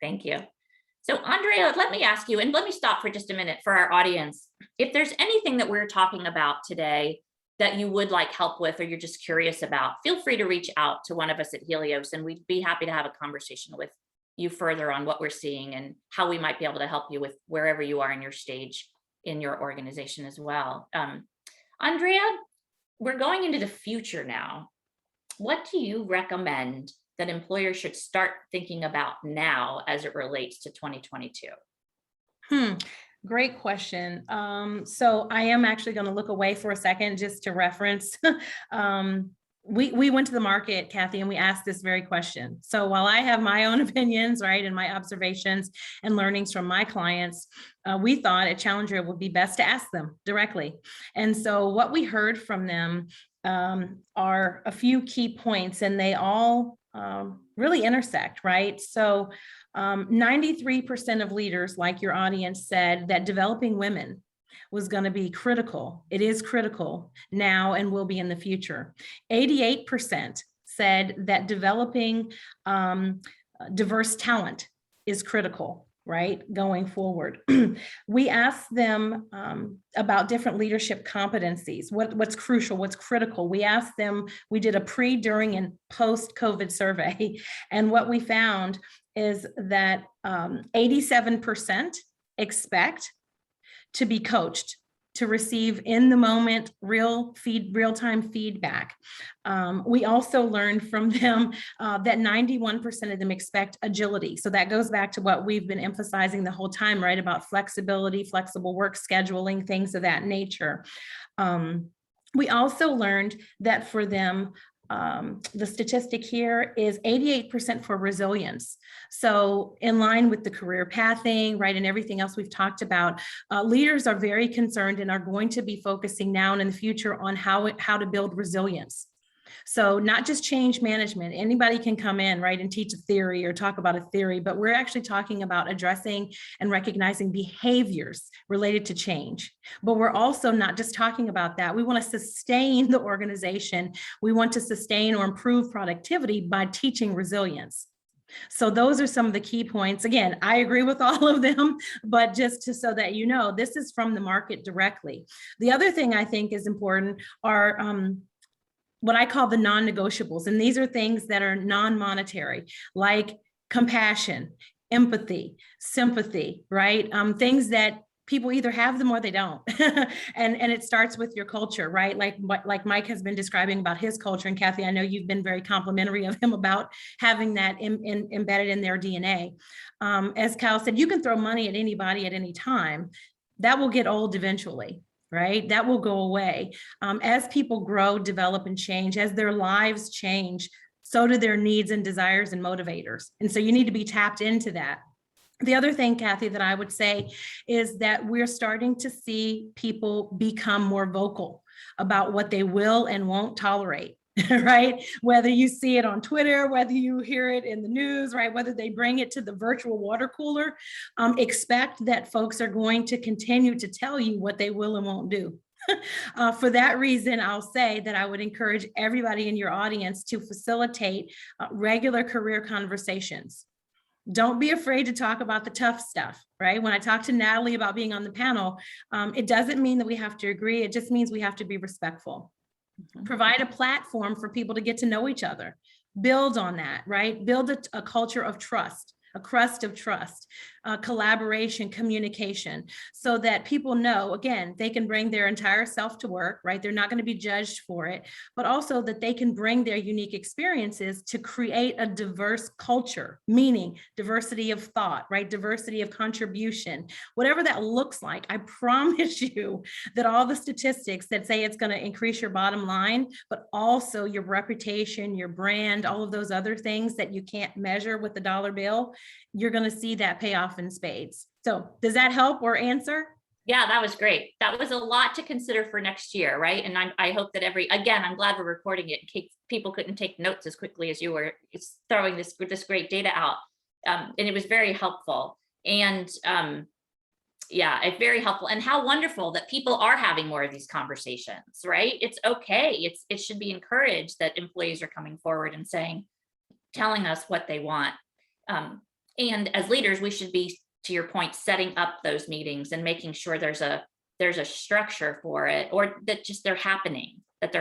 Thank you. So Andrea, let me ask you, and let me stop for just a minute for our audience. If there's anything that we're talking about today that you would like help with, or you're just curious about, feel free to reach out to one of us at Helios, and we'd be happy to have a conversation with you further on what we're seeing and how we might be able to help you with wherever you are in your stage in your organization as well. Andrea, we're going into the future now. What do you recommend that employers should start thinking about now as it relates to 2022? Great question. So I am actually going to look away for a second just to reference. We went to the market, Kathy, and we asked this very question. So while I have my own opinions, right, and my observations and learnings from my clients, we thought at Challenger it would be best to ask them directly. And so what we heard from them are a few key points, and they all really intersect, right? So 93% of leaders, like your audience, said that developing women was going to be critical. It is critical now and will be in the future. 88% said that developing diverse talent is critical, right, going forward. We asked them about different leadership competencies, what's crucial, what's critical. We asked them, we did a pre, during, and post-COVID survey, and what we found is that 87% expect to be coached, to receive in the moment real-time feedback. We also learned from them that 91% of them expect agility. So that goes back to what we've been emphasizing the whole time, right? About flexibility, flexible work scheduling, things of that nature. We also learned that for them, the statistic here is 88% for resilience. So in line with the career pathing, right, and everything else we've talked about, leaders are very concerned and are going to be focusing now and in the future on how to build resilience. So not just change management. Anybody can come in, right, and teach a theory or talk about a theory, but we're actually talking about addressing and recognizing behaviors related to change. But we're also not just talking about that. We want to sustain the organization. We want to sustain or improve productivity by teaching resilience. So those are some of the key points. Again, I agree with all of them, but just so that you know, this is from the market directly. The other thing I think is important are what I call the non-negotiables. And these are things that are non-monetary, like compassion, empathy, sympathy, right? Things that people either have them or they don't. and it starts with your culture, right? Like Mike has been describing about his culture. And Kathy, I know you've been very complimentary of him about having that embedded in their DNA. As Kyle said, you can throw money at anybody at any time. That will get old eventually. Right? That will go away. As people grow, develop, and change, as their lives change, so do their needs and desires and motivators. And so you need to be tapped into that. The other thing, Kathy, that I would say is that we're starting to see people become more vocal about what they will and won't tolerate. Right? Whether you see it on Twitter, whether you hear it in the news, right? Whether they bring it to the virtual water cooler, expect that folks are going to continue to tell you what they will and won't do. For that reason, I'll say that I would encourage everybody in your audience to facilitate regular career conversations. Don't be afraid to talk about the tough stuff, right? When I talked to Natalie about being on the panel, it doesn't mean that we have to agree. It just means we have to be respectful. Provide a platform for people to get to know each other. Build on that, right? Build a culture of trust, a crust of trust, collaboration, communication, so that people know, again, they can bring their entire self to work, right? They're not going to be judged for it, but also that they can bring their unique experiences to create a diverse culture, meaning diversity of thought, right? Diversity of contribution, whatever that looks like. I promise you that all the statistics that say it's going to increase your bottom line, but also your reputation, your brand, all of those other things that you can't measure with the dollar bill, you're going to see that pay off in spades. So does that help or answer? Yeah, that was great. That was a lot to consider for next year, right? And I hope that again, I'm glad we're recording it in case people couldn't take notes as quickly as you were throwing this great data out. And it was very helpful. And yeah, it's very helpful. And how wonderful that people are having more of these conversations, right? It's okay. It should be encouraged that employees are coming forward and telling us what they want. And as leaders, we should be, to your point, setting up those meetings and making sure there's a structure for it, or that just they're happening, that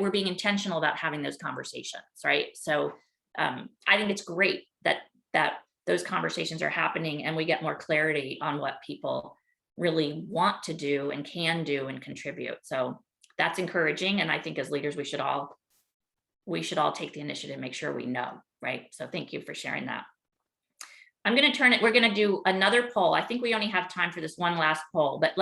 we're being intentional about having those conversations, right? So I think it's great that those conversations are happening and we get more clarity on what people really want to do and can do and contribute. So that's encouraging. And I think as leaders, we should all take the initiative and make sure we know, right? So thank you for sharing that. I'm going to we're going to do another poll. I think we only have time for this one last poll, but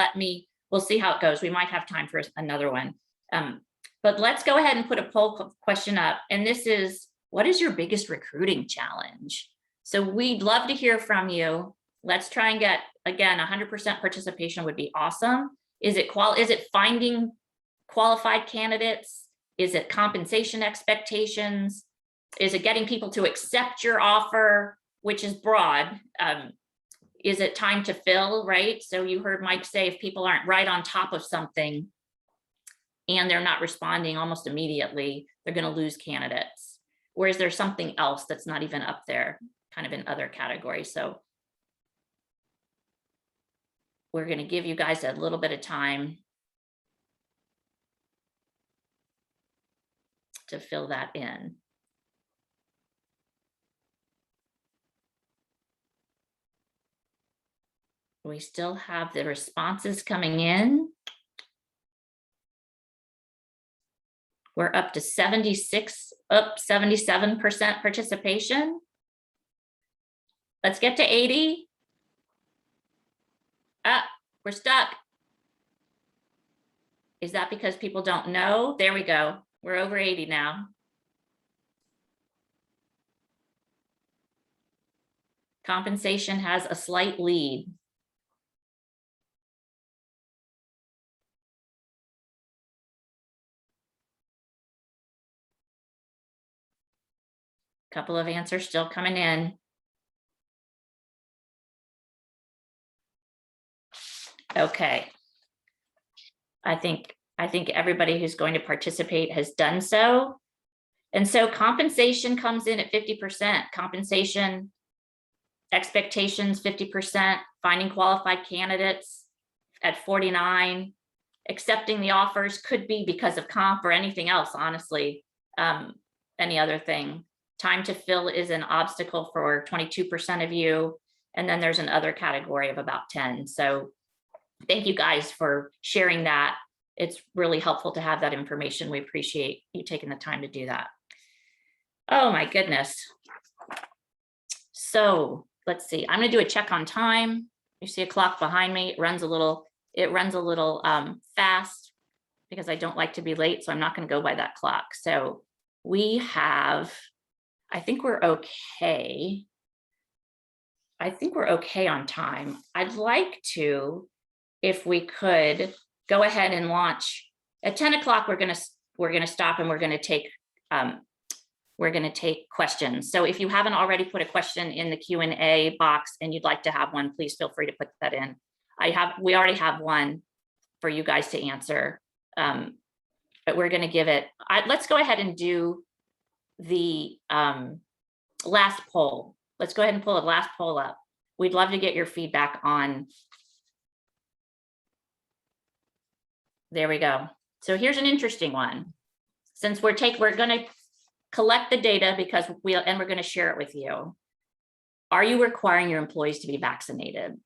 we'll see how it goes. We might have time for another one. But let's go ahead and put a poll question up. And this is, what is your biggest recruiting challenge? So we'd love to hear from you. Let's try and get, again, 100% participation would be awesome. Is it finding qualified candidates? Is it compensation expectations? Is it getting people to accept your offer, which is broad? Is it time to fill, right? So you heard Mike say, if people aren't right on top of something and they're not responding almost immediately, they're going to lose candidates. Or is there something else that's not even up there, kind of in other categories? So we're going to give you guys a little bit of time to fill that in. We still have the responses coming in. We're up to 77% participation. Let's get to 80. We're stuck. Is that because people don't know? There we go. We're over 80 now. Compensation has a slight lead. Couple of answers still coming in. Okay. I think everybody who's going to participate has done so. And so compensation comes in at 50%. Compensation expectations, 50%. Finding qualified candidates at 49%. Accepting the offers could be because of comp or anything else, honestly. Any other thing. Time to fill is an obstacle for 22% of you. And then there's another category of about 10. So thank you guys for sharing that. It's really helpful to have that information. We appreciate you taking the time to do that. Oh my goodness. So let's see, I'm gonna do a check on time. You see a clock behind me. It runs a little fast because I don't like to be late. So I'm not gonna go by that clock. So we have, I think we're okay. I think we're okay on time. I'd like to, if we could, go ahead and launch at 10 o'clock. We're gonna stop and we're gonna take questions. So if you haven't already put a question in the Q&A box and you'd like to have one, please feel free to put that in. We already have one for you guys to answer, but we're gonna give it. Let's go ahead and do the last poll. let's go ahead and pull the last poll up. We'd love to get your feedback on. There we go. So here's an interesting one. Since we're going to collect the data because we're going to share it with you. Are you requiring your employees to be vaccinated?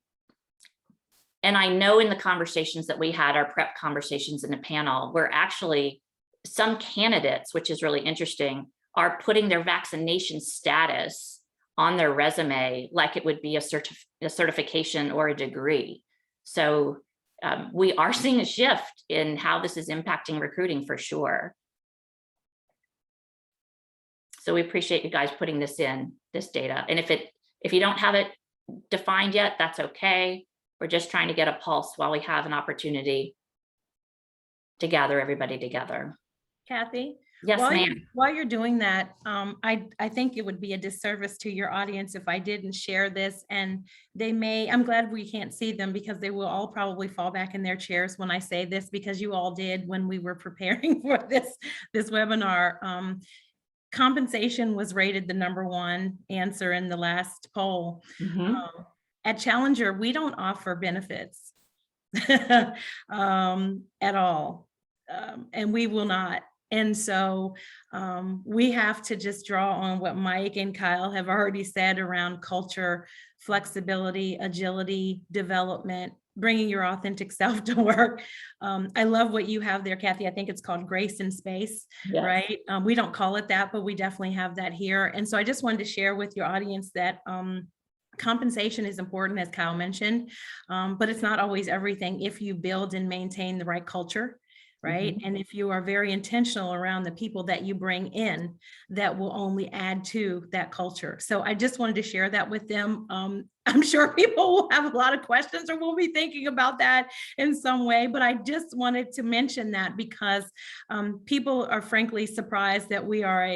And I know in the conversations that we had, our prep conversations in the panel, where actually some candidates, which is really interesting, are putting their vaccination status on their resume like it would be a certification or a degree. So we are seeing a shift in how this is impacting recruiting for sure. So we appreciate you guys putting this data. And if you don't have it defined yet, that's okay. We're just trying to get a pulse while we have an opportunity to gather everybody together. Kathy? Yes, ma'am. While you're doing that, I think it would be a disservice to your audience if I didn't share this, and I'm glad we can't see them because they will all probably fall back in their chairs when I say this, because you all did when we were preparing for this webinar. Compensation was rated the #1 answer in the last poll. At Challenger, we don't offer benefits at all, and we will not. And so we have to just draw on what Mike and Kyle have already said around culture, flexibility, agility, development, bringing your authentic self to work. I love what you have there, Kathy. I think it's called grace in space, yes. Right? We don't call it that, but we definitely have that here. And so I just wanted to share with your audience that compensation is important, as Kyle mentioned, but it's not always everything if you build and maintain the right culture. Right. And if you are very intentional around the people that you bring in, that will only add to that culture. So I just wanted to share that with them. I'm sure people will have a lot of questions or will be thinking about that in some way, but I just wanted to mention that because people are frankly surprised that we are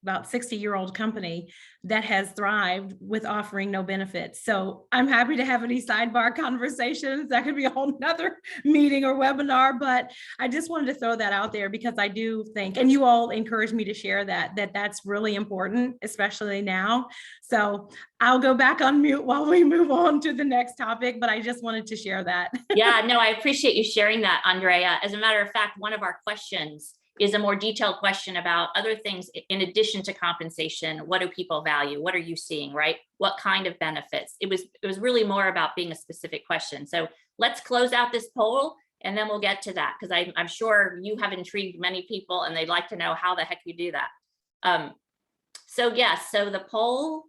about 60-year-old company that has thrived with offering no benefits. So I'm happy to have any sidebar conversations. That could be a whole nother meeting or webinar, but I just wanted to throw that out there because I do think, and you all encouraged me to share that's really important, especially now. So I'll go back on mute while we move on to the next topic, but I just wanted to share that. Yeah, no, I appreciate you sharing that, Andrea. As a matter of fact, one of our questions is a more detailed question about other things in addition to compensation. What do people value? What are you seeing, right? What kind of benefits? It was really more about being a specific question. So let's close out this poll and then we'll get to that because I'm sure you have intrigued many people and they'd like to know how the heck you do that. So yes, so the poll,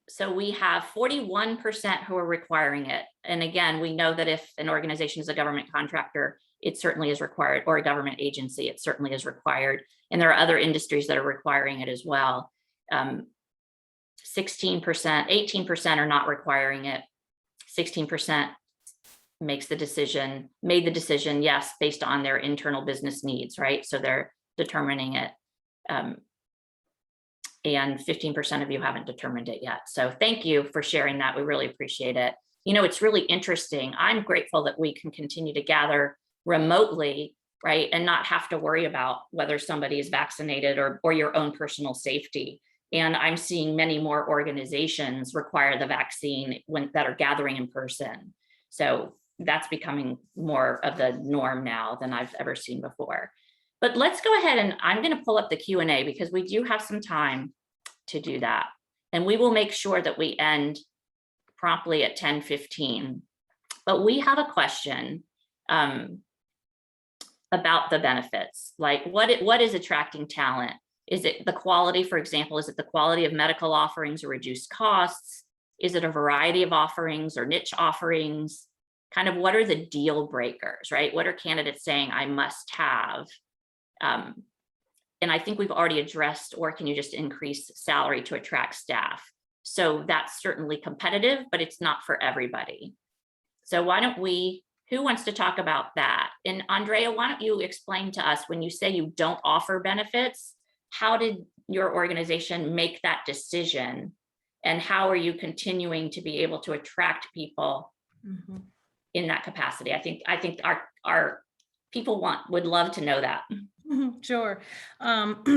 so we have 41% who are requiring it. And again, we know that if an organization is a government contractor, it certainly is required, or a government agency, it certainly is required. And there are other industries that are requiring it as well. 16%, 18% are not requiring it. 16% made the decision, yes, based on their internal business needs, right? So they're determining it. And 15% of you haven't determined it yet. So thank you for sharing that. We really appreciate it. You know, it's really interesting. I'm grateful that we can continue to gather remotely, right? And not have to worry about whether somebody is vaccinated or your own personal safety. And I'm seeing many more organizations require the vaccine that are gathering in person. So that's becoming more of the norm now than I've ever seen before. But let's go ahead and I'm going to pull up the Q&A because we do have some time to do that. And we will make sure that we end promptly at 10:15. But we have a question about the benefits. Like what is attracting talent? Is it the quality, for example, is it the quality of medical offerings or reduced costs? Is it a variety of offerings or niche offerings? Kind of what are the deal breakers, right? What are candidates saying I must have? And I think we've already addressed, or can you just increase salary to attract staff? So that's certainly competitive, but it's not for everybody. So why don't who wants to talk about that? And Andrea, why don't you explain to us when you say you don't offer benefits, how did your organization make that decision? And how are you continuing to be able to attract people in that capacity? I think our people would love to know that. Sure.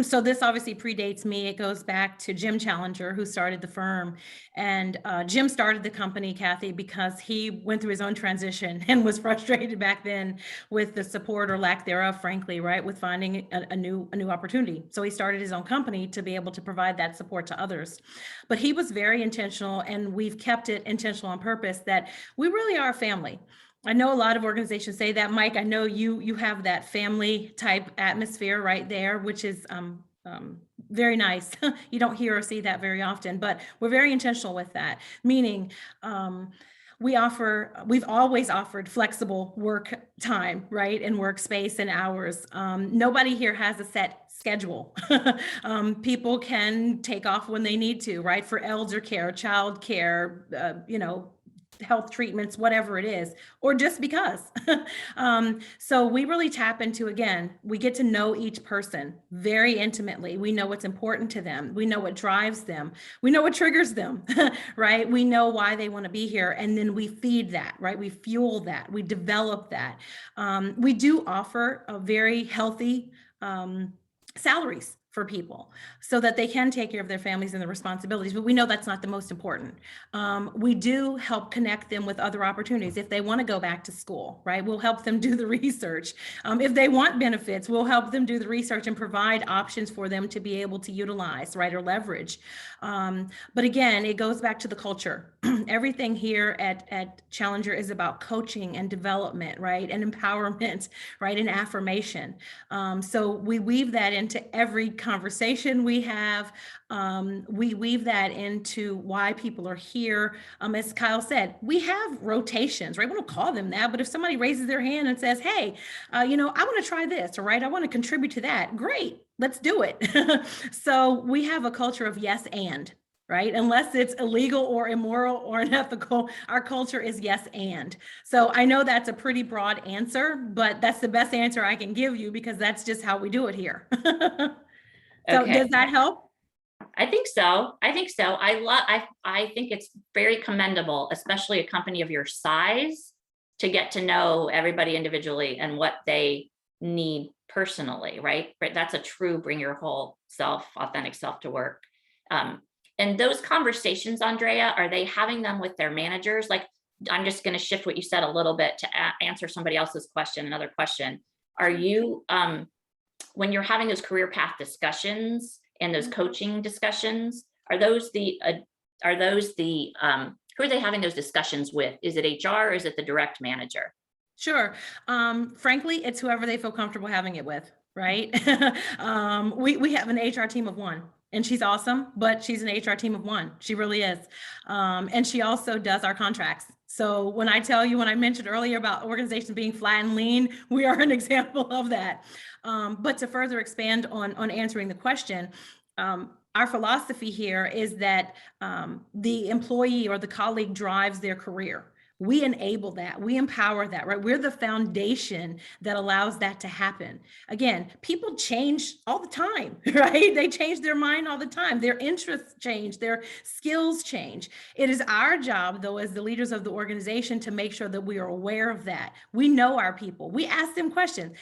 So this obviously predates me. It goes back to Jim Challenger, who started the firm. And Jim started the company, Kathy, because he went through his own transition and was frustrated back then with the support or lack thereof, frankly, right, with finding a new opportunity. So he started his own company to be able to provide that support to others. But he was very intentional, and we've kept it intentional on purpose, that we really are a family. I know a lot of organizations say that, Mike. I know you have that family type atmosphere right there, which is very nice. You don't hear or see that very often, but we're very intentional with that. Meaning, we've always offered flexible work time, right, and workspace and hours. Nobody here has a set schedule. People can take off when they need to, right, for elder care, child care, health treatments, whatever it is, or just because. So we really tap into, again, we get to know each person very intimately. We know what's important to them. We know what drives them. We know what triggers them, right? We know why they want to be here. And then we feed that, right? We fuel that. We develop that. We do offer a very healthy salaries for people so that they can take care of their families and their responsibilities. But we know that's not the most important. We do help connect them with other opportunities. If they want to go back to school, right, we'll help them do the research. If they want benefits, we'll help them do the research and provide options for them to be able to utilize, right, or leverage. But again, it goes back to the culture. Everything here at Challenger is about coaching and development, right, and empowerment, right, and affirmation. So we weave that into every conversation we have. We weave that into why people are here. As Kyle said, we have rotations, right? We don't call them that, but if somebody raises their hand and says, hey, I want to try this, all right, I want to contribute to that, great, let's do it. So we have a culture of yes and. Right? Unless it's illegal or immoral or unethical, our culture is yes and. So I know that's a pretty broad answer, but that's the best answer I can give you because that's just how we do it here. So Okay. does that help? I think so. I think it's very commendable, especially a company of your size, to get to know everybody individually and what they need personally, right? That's a true bring your whole self, authentic self to work. And those conversations, Andrea, are they having them with their managers? Like, I'm just going to shift what you said a little bit to answer somebody else's question, another question. Are you, when you're having those career path discussions and those coaching discussions, who are they having those discussions with? Is it HR or is it the direct manager? Sure. Frankly, it's whoever they feel comfortable having it with, right? We have an HR team of one. And she's awesome, but she's an HR team of one. She really is. And she also does our contracts. So when I mentioned earlier about organizations being flat and lean, we are an example of that. But to further expand on answering the question, our philosophy here is that the employee or the colleague drives their career. We enable that, we empower that, right? We're the foundation that allows that to happen. Again, people change all the time, right? They change their mind all the time. Their interests change, their skills change. It is our job, though, as the leaders of the organization, to make sure that we are aware of that. We know our people. We ask them questions.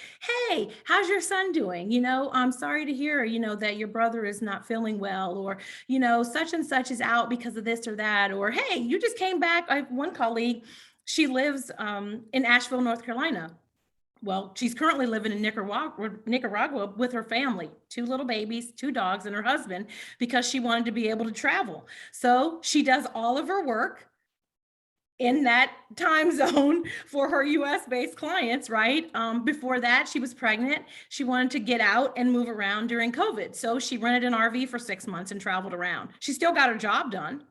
Hey, how's your son doing? I'm sorry to hear, that your brother is not feeling well, or, such and such is out because of this or that, or, hey, you just came back. I have one colleague, she lives in Asheville, North Carolina. Well, she's currently living in Nicaragua with her family, 2 little babies, 2 dogs, and her husband, because she wanted to be able to travel. So she does all of her work in that time zone for her US-based clients, right? Before that, she was pregnant. She wanted to get out and move around during COVID. So she rented an RV for 6 months and traveled around. She still got her job done.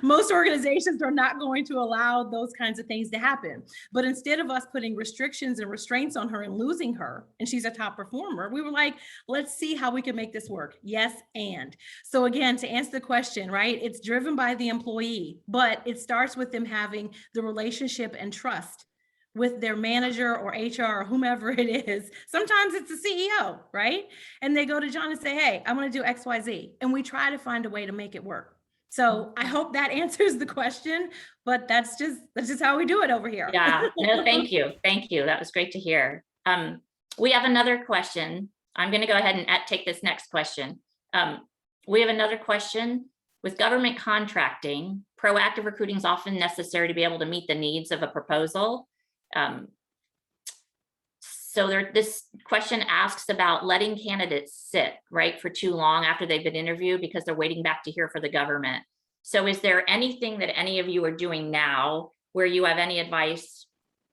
Most organizations are not going to allow those kinds of things to happen. But instead of us putting restrictions and restraints on her and losing her, and she's a top performer, we were like, let's see how we can make this work. Yes, and. So again, to answer the question, right, it's driven by the employee, but it starts with them having the relationship and trust with their manager or HR or whomever it is. Sometimes it's the CEO, right? And they go to John and say, hey, I want to do X, Y, Z. And we try to find a way to make it work. So I hope that answers the question, but that's just how we do it over here. Yeah, no, thank you. Thank you. That was great to hear. We have another question I'm going to go ahead and take this next question. We have another question. With government contracting, proactive recruiting is often necessary to be able to meet the needs of a proposal. So this question asks about letting candidates sit, right, for too long after they've been interviewed because they're waiting back to hear for the government. So is there anything that any of you are doing now where you have any advice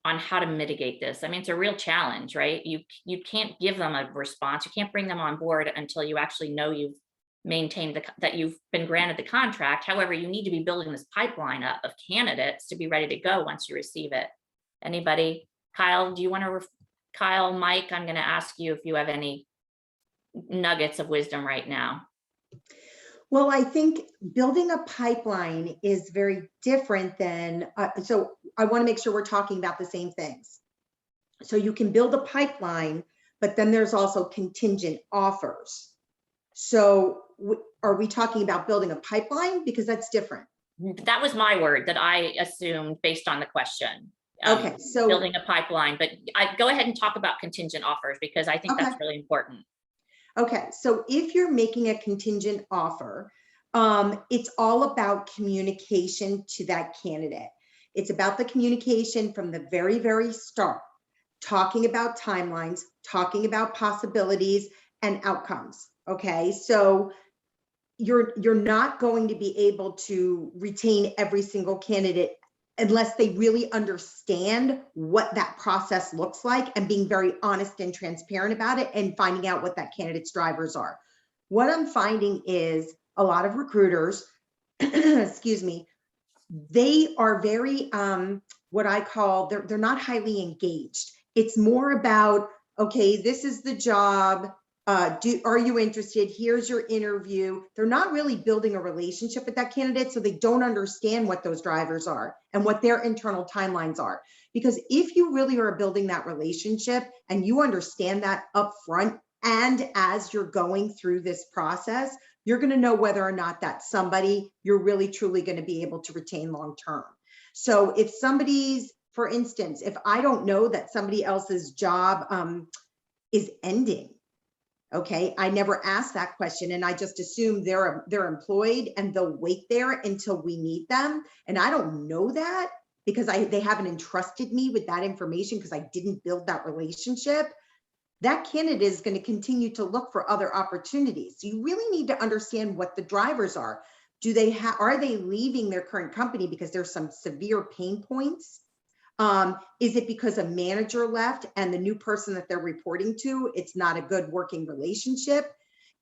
on how to mitigate this? I mean, it's a real challenge, right? You can't give them a response. You can't bring them on board until you actually know you've maintained that you've been granted the contract. However, you need to be building this pipeline up of candidates to be ready to go once you receive it. Anybody? Kyle, do you want to, Kyle, Mike, I'm going to ask you if you have any nuggets of wisdom right now. Well, I think building a pipeline is very different than, so I want to make sure we're talking about the same things. So you can build a pipeline, but then there's also contingent offers. So are we talking about building a pipeline? Because that's different. That was my word that I assumed based on the question. Okay, so building a pipeline, but go ahead and talk about contingent offers because I think that's really important. Okay, so if you're making a contingent offer, it's all about communication to that candidate. It's about the communication from the very, very start, talking about timelines, talking about possibilities and outcomes. Okay, so you're not going to be able to retain every single candidate unless they really understand what that process looks like and being very honest and transparent about it and finding out what that candidate's drivers are. What I'm finding is a lot of recruiters, excuse me, they are very, what I call, they're not highly engaged. It's more about, okay, this is the job. Are you interested? Here's your interview. They're not really building a relationship with that candidate, so they don't understand what those drivers are and what their internal timelines are. Because if you really are building that relationship and you understand that up front and as you're going through this process, you're going to know whether or not that's somebody you're really truly going to be able to retain long term. So if somebody's, for instance, if I don't know that somebody else's job is ending, okay, I never asked that question and I just assume they're employed and they'll wait there until we need them. And I don't know that because they haven't entrusted me with that information because I didn't build that relationship. That candidate is going to continue to look for other opportunities. So you really need to understand what the drivers are. Are they leaving their current company because there's some severe pain points? Is it because a manager left and the new person that they're reporting to, it's not a good working relationship?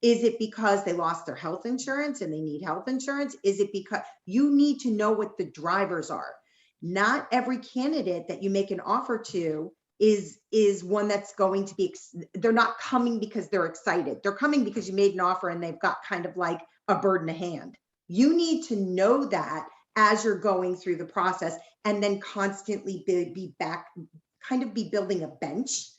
Is it because they lost their health insurance and they need health insurance? Is it because you need to know what the drivers are? Not every candidate that you make an offer to is one that's going to be, they're not coming because they're excited. They're coming because you made an offer and they've got kind of like a bird in the hand. You need to know that as you're going through the process and then constantly be building a bench.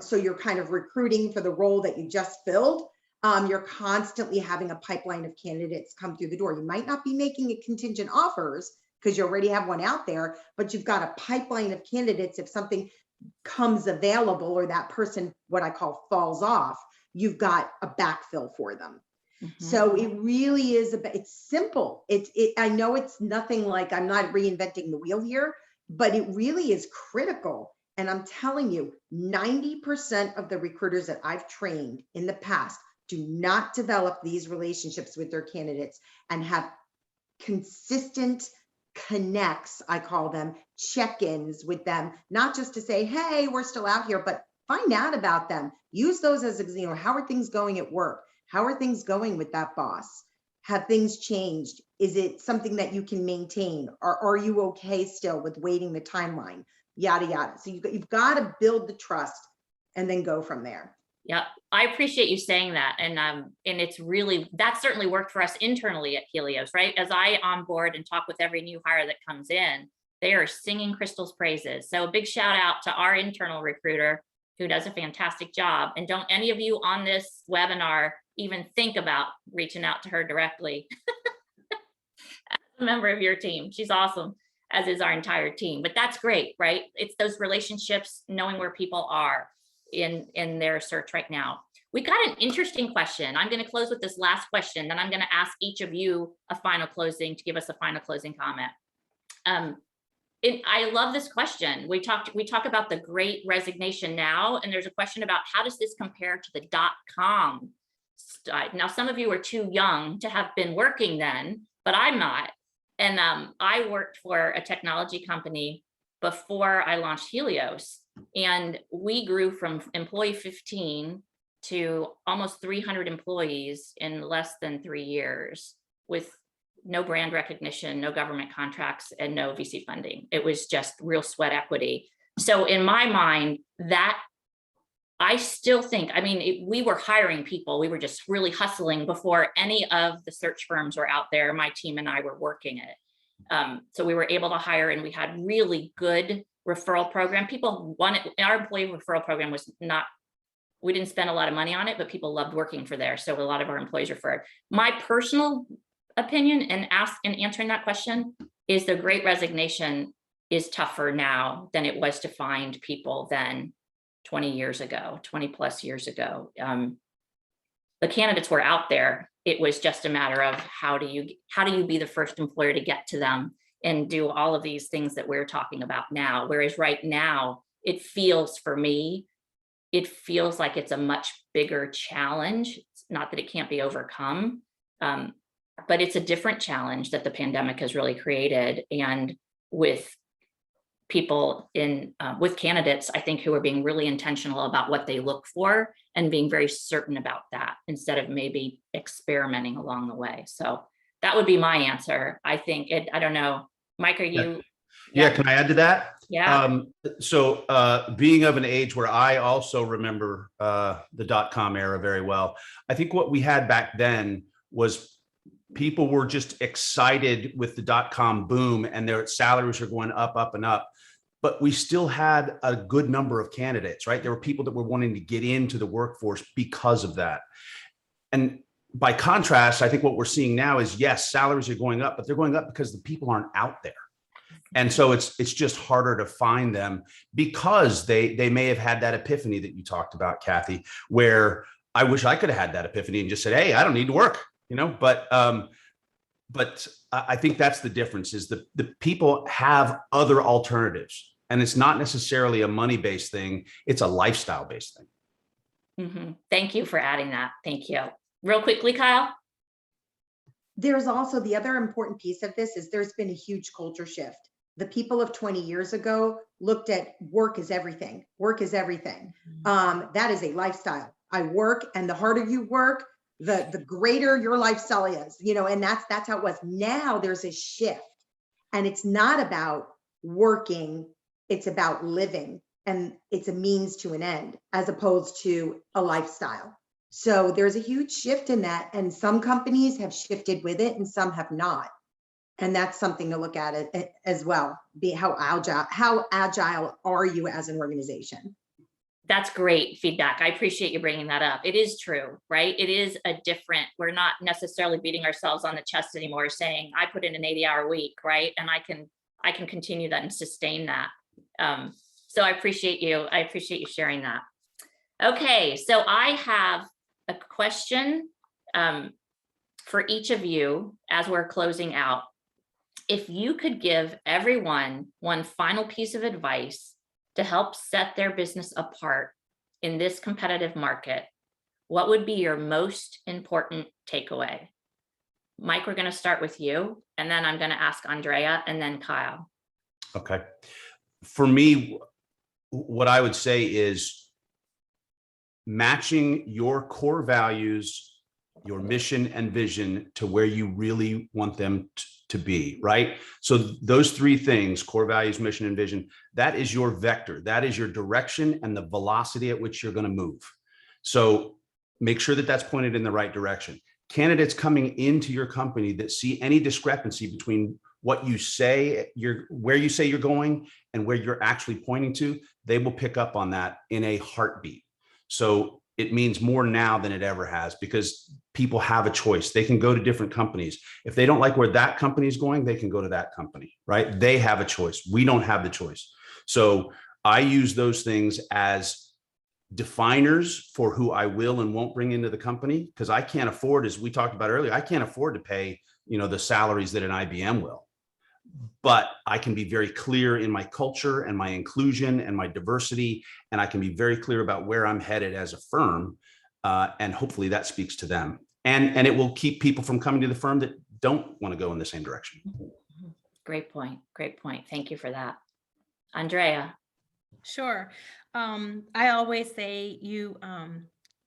So you're kind of recruiting for the role that you just filled. You're constantly having a pipeline of candidates come through the door. You might not be making a contingent offers because you already have one out there, but you've got a pipeline of candidates. If something comes available or that person, what I call falls off, you've got a backfill for them. Mm-hmm. So it really is it's simple. I know it's nothing like, I'm not reinventing the wheel here, but it really is critical. And I'm telling you, 90% of the recruiters that I've trained in the past do not develop these relationships with their candidates and have consistent connects, I call them, check-ins with them, not just to say, hey, we're still out here, but find out about them. Use those as, how are things going at work? How are things going with that boss? Have things changed? Is it something that you can maintain? Or are you okay still with waiting the timeline? Yada, yada. So you've got to build the trust and then go from there. Yeah, I appreciate you saying that. And it's really, that certainly worked for us internally at Helios, right? As I onboard and talk with every new hire that comes in, they are singing Crystal's praises. So a big shout out to our internal recruiter who does a fantastic job. And don't any of you on this webinar even think about reaching out to her directly as a member of your team. She's awesome, as is our entire team. But that's great, right? It's those relationships, knowing where people are. in their search right now. We got an interesting question. I'm going to close with this last question, then I'm going to ask each of you a final closing to give us a final closing comment. I love this question. We talk about the Great Resignation now, and there's a question about how does this compare to the .com. Now, some of you are too young to have been working then, but I'm not. And I worked for a technology company before I launched Helios, and we grew from employee 15 to almost 300 employees in less than 3 years with no brand recognition, no government contracts, and no VC funding. It was just real sweat equity. So in my mind, that I still think, I mean, we were hiring people. We were just really hustling before any of the search firms were out there. My team and I were working it. So we were able to hire, and we had really good referral program. People wanted, our employee referral program was not, we didn't spend a lot of money on it, but people loved working for there. So a lot of our employees referred. My personal opinion and answering that question is the Great Resignation is tougher now than it was to find people then 20 years ago, 20 plus years ago. The candidates were out there. It was just a matter of how do you be the first employer to get to them and do all of these things that we're talking about now. Whereas right now, it feels for me, it feels like it's a much bigger challenge. It's not that it can't be overcome, but it's a different challenge that the pandemic has really created. And with people with candidates, I think, who are being really intentional about what they look for and being very certain about that instead of maybe experimenting along the way. So that would be my answer. I think I don't know, Mike, are you? Yeah, can I add to that? Yeah. So being of an age where I also remember the .com era very well, I think what we had back then was people were just excited with the .com boom, and their salaries are going up, up, and up. But we still had a good number of candidates, right? There were people that were wanting to get into the workforce because of that. And by contrast, I think what we're seeing now is, yes, salaries are going up, but they're going up because the people aren't out there. And so it's just harder to find them because they may have had that epiphany that you talked about, Kathy, where I wish I could have had that epiphany and just said, hey, I don't need to work, but I think that's the difference is the people have other alternatives, and it's not necessarily a money-based thing. It's a lifestyle-based thing. Mm-hmm. Thank you for adding that. Thank you. Real quickly, Kyle. There's also the other important piece of this is there's been a huge culture shift. The people of 20 years ago looked at work as everything. Work is everything. That is a lifestyle. I work, and the harder you work, the greater your lifestyle is, and that's how it was. Now there's a shift, and it's not about working, it's about living, and it's a means to an end as opposed to a lifestyle. So there's a huge shift in that, and some companies have shifted with it and some have not. And that's something to look at it as well. How agile are you as an organization? That's great feedback. I appreciate you bringing that up. It is true, right? It is we're not necessarily beating ourselves on the chest anymore saying, I put in an 80-hour week, right? And I can continue that and sustain that. So I appreciate you. I appreciate you sharing that. Okay, so I have a question for each of you as we're closing out. If you could give everyone one final piece of advice to help set their business apart in this competitive market, what would be your most important takeaway? Mike, we're going to start with you, and then I'm going to ask Andrea and then Kyle. Okay. For me, what I would say is matching your core values, your mission and vision to where you really want them to be, right? So those three things, core values, mission, and vision, that is your vector. That is your direction and the velocity at which you're going to move. So make sure that that's pointed in the right direction. Candidates coming into your company that see any discrepancy between what you say, where you say you're going and where you're actually pointing to, they will pick up on that in a heartbeat. So it means more now than it ever has because people have a choice. They can go to different companies. If they don't like where that company is going, they can go to that company, right? They have a choice. We don't have the choice. So I use those things as definers for who I will and won't bring into the company, because I can't afford, as we talked about earlier, I can't afford to pay, the salaries that an IBM will. But I can be very clear in my culture and my inclusion and my diversity, and I can be very clear about where I'm headed as a firm, and hopefully that speaks to them. And it will keep people from coming to the firm that don't want to go in the same direction. Great point. Great point. Thank you for that. Andrea. Sure. I always say you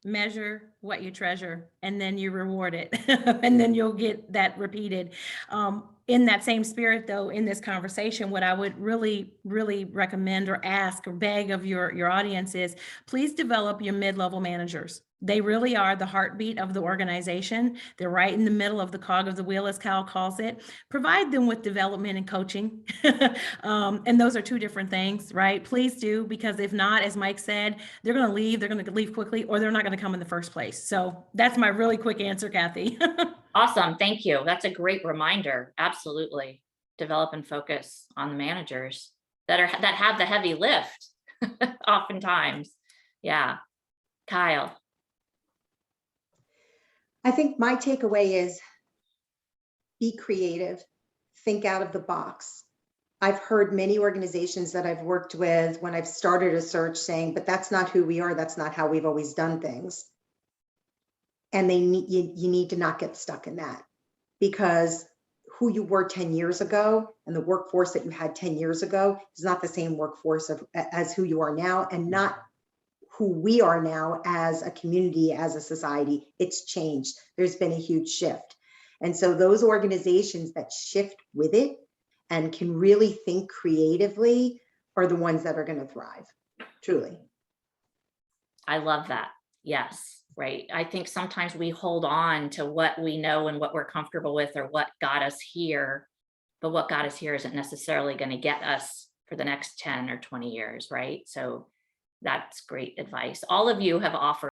measure what you treasure, and then you reward it, and then you'll get that repeated. In that same spirit, though, in this conversation, what I would really, really recommend or ask or beg of your audience is, please develop your mid-level managers. They really are the heartbeat of the organization. They're right in the middle of the cog of the wheel, as Cal calls it. Provide them with development and coaching. And those are two different things, right? Please do, because if not, as Mike said, they're going to leave. They're going to leave quickly, or they're not going to come in the first place. So that's my really quick answer, Kathy. Awesome. Thank you. That's a great reminder. Absolutely. Develop and focus on the managers that have the heavy lift oftentimes. Yeah. Kyle. I think my takeaway is be creative, think out of the box. I've heard many organizations that I've worked with when I've started a search saying, but that's not who we are. That's not how we've always done things. And you need to not get stuck in that, because who you were 10 years ago and the workforce that you had 10 years ago is not the same workforce as who you are now, and not who we are now as a community, as a society. It's changed. There's been a huge shift. And so those organizations that shift with it and can really think creatively are the ones that are going to thrive, truly. I love that. Yes. Right. I think sometimes we hold on to what we know and what we're comfortable with, or what got us here, but what got us here isn't necessarily going to get us for the next 10 or 20 years. Right. So that's great advice. All of you have offered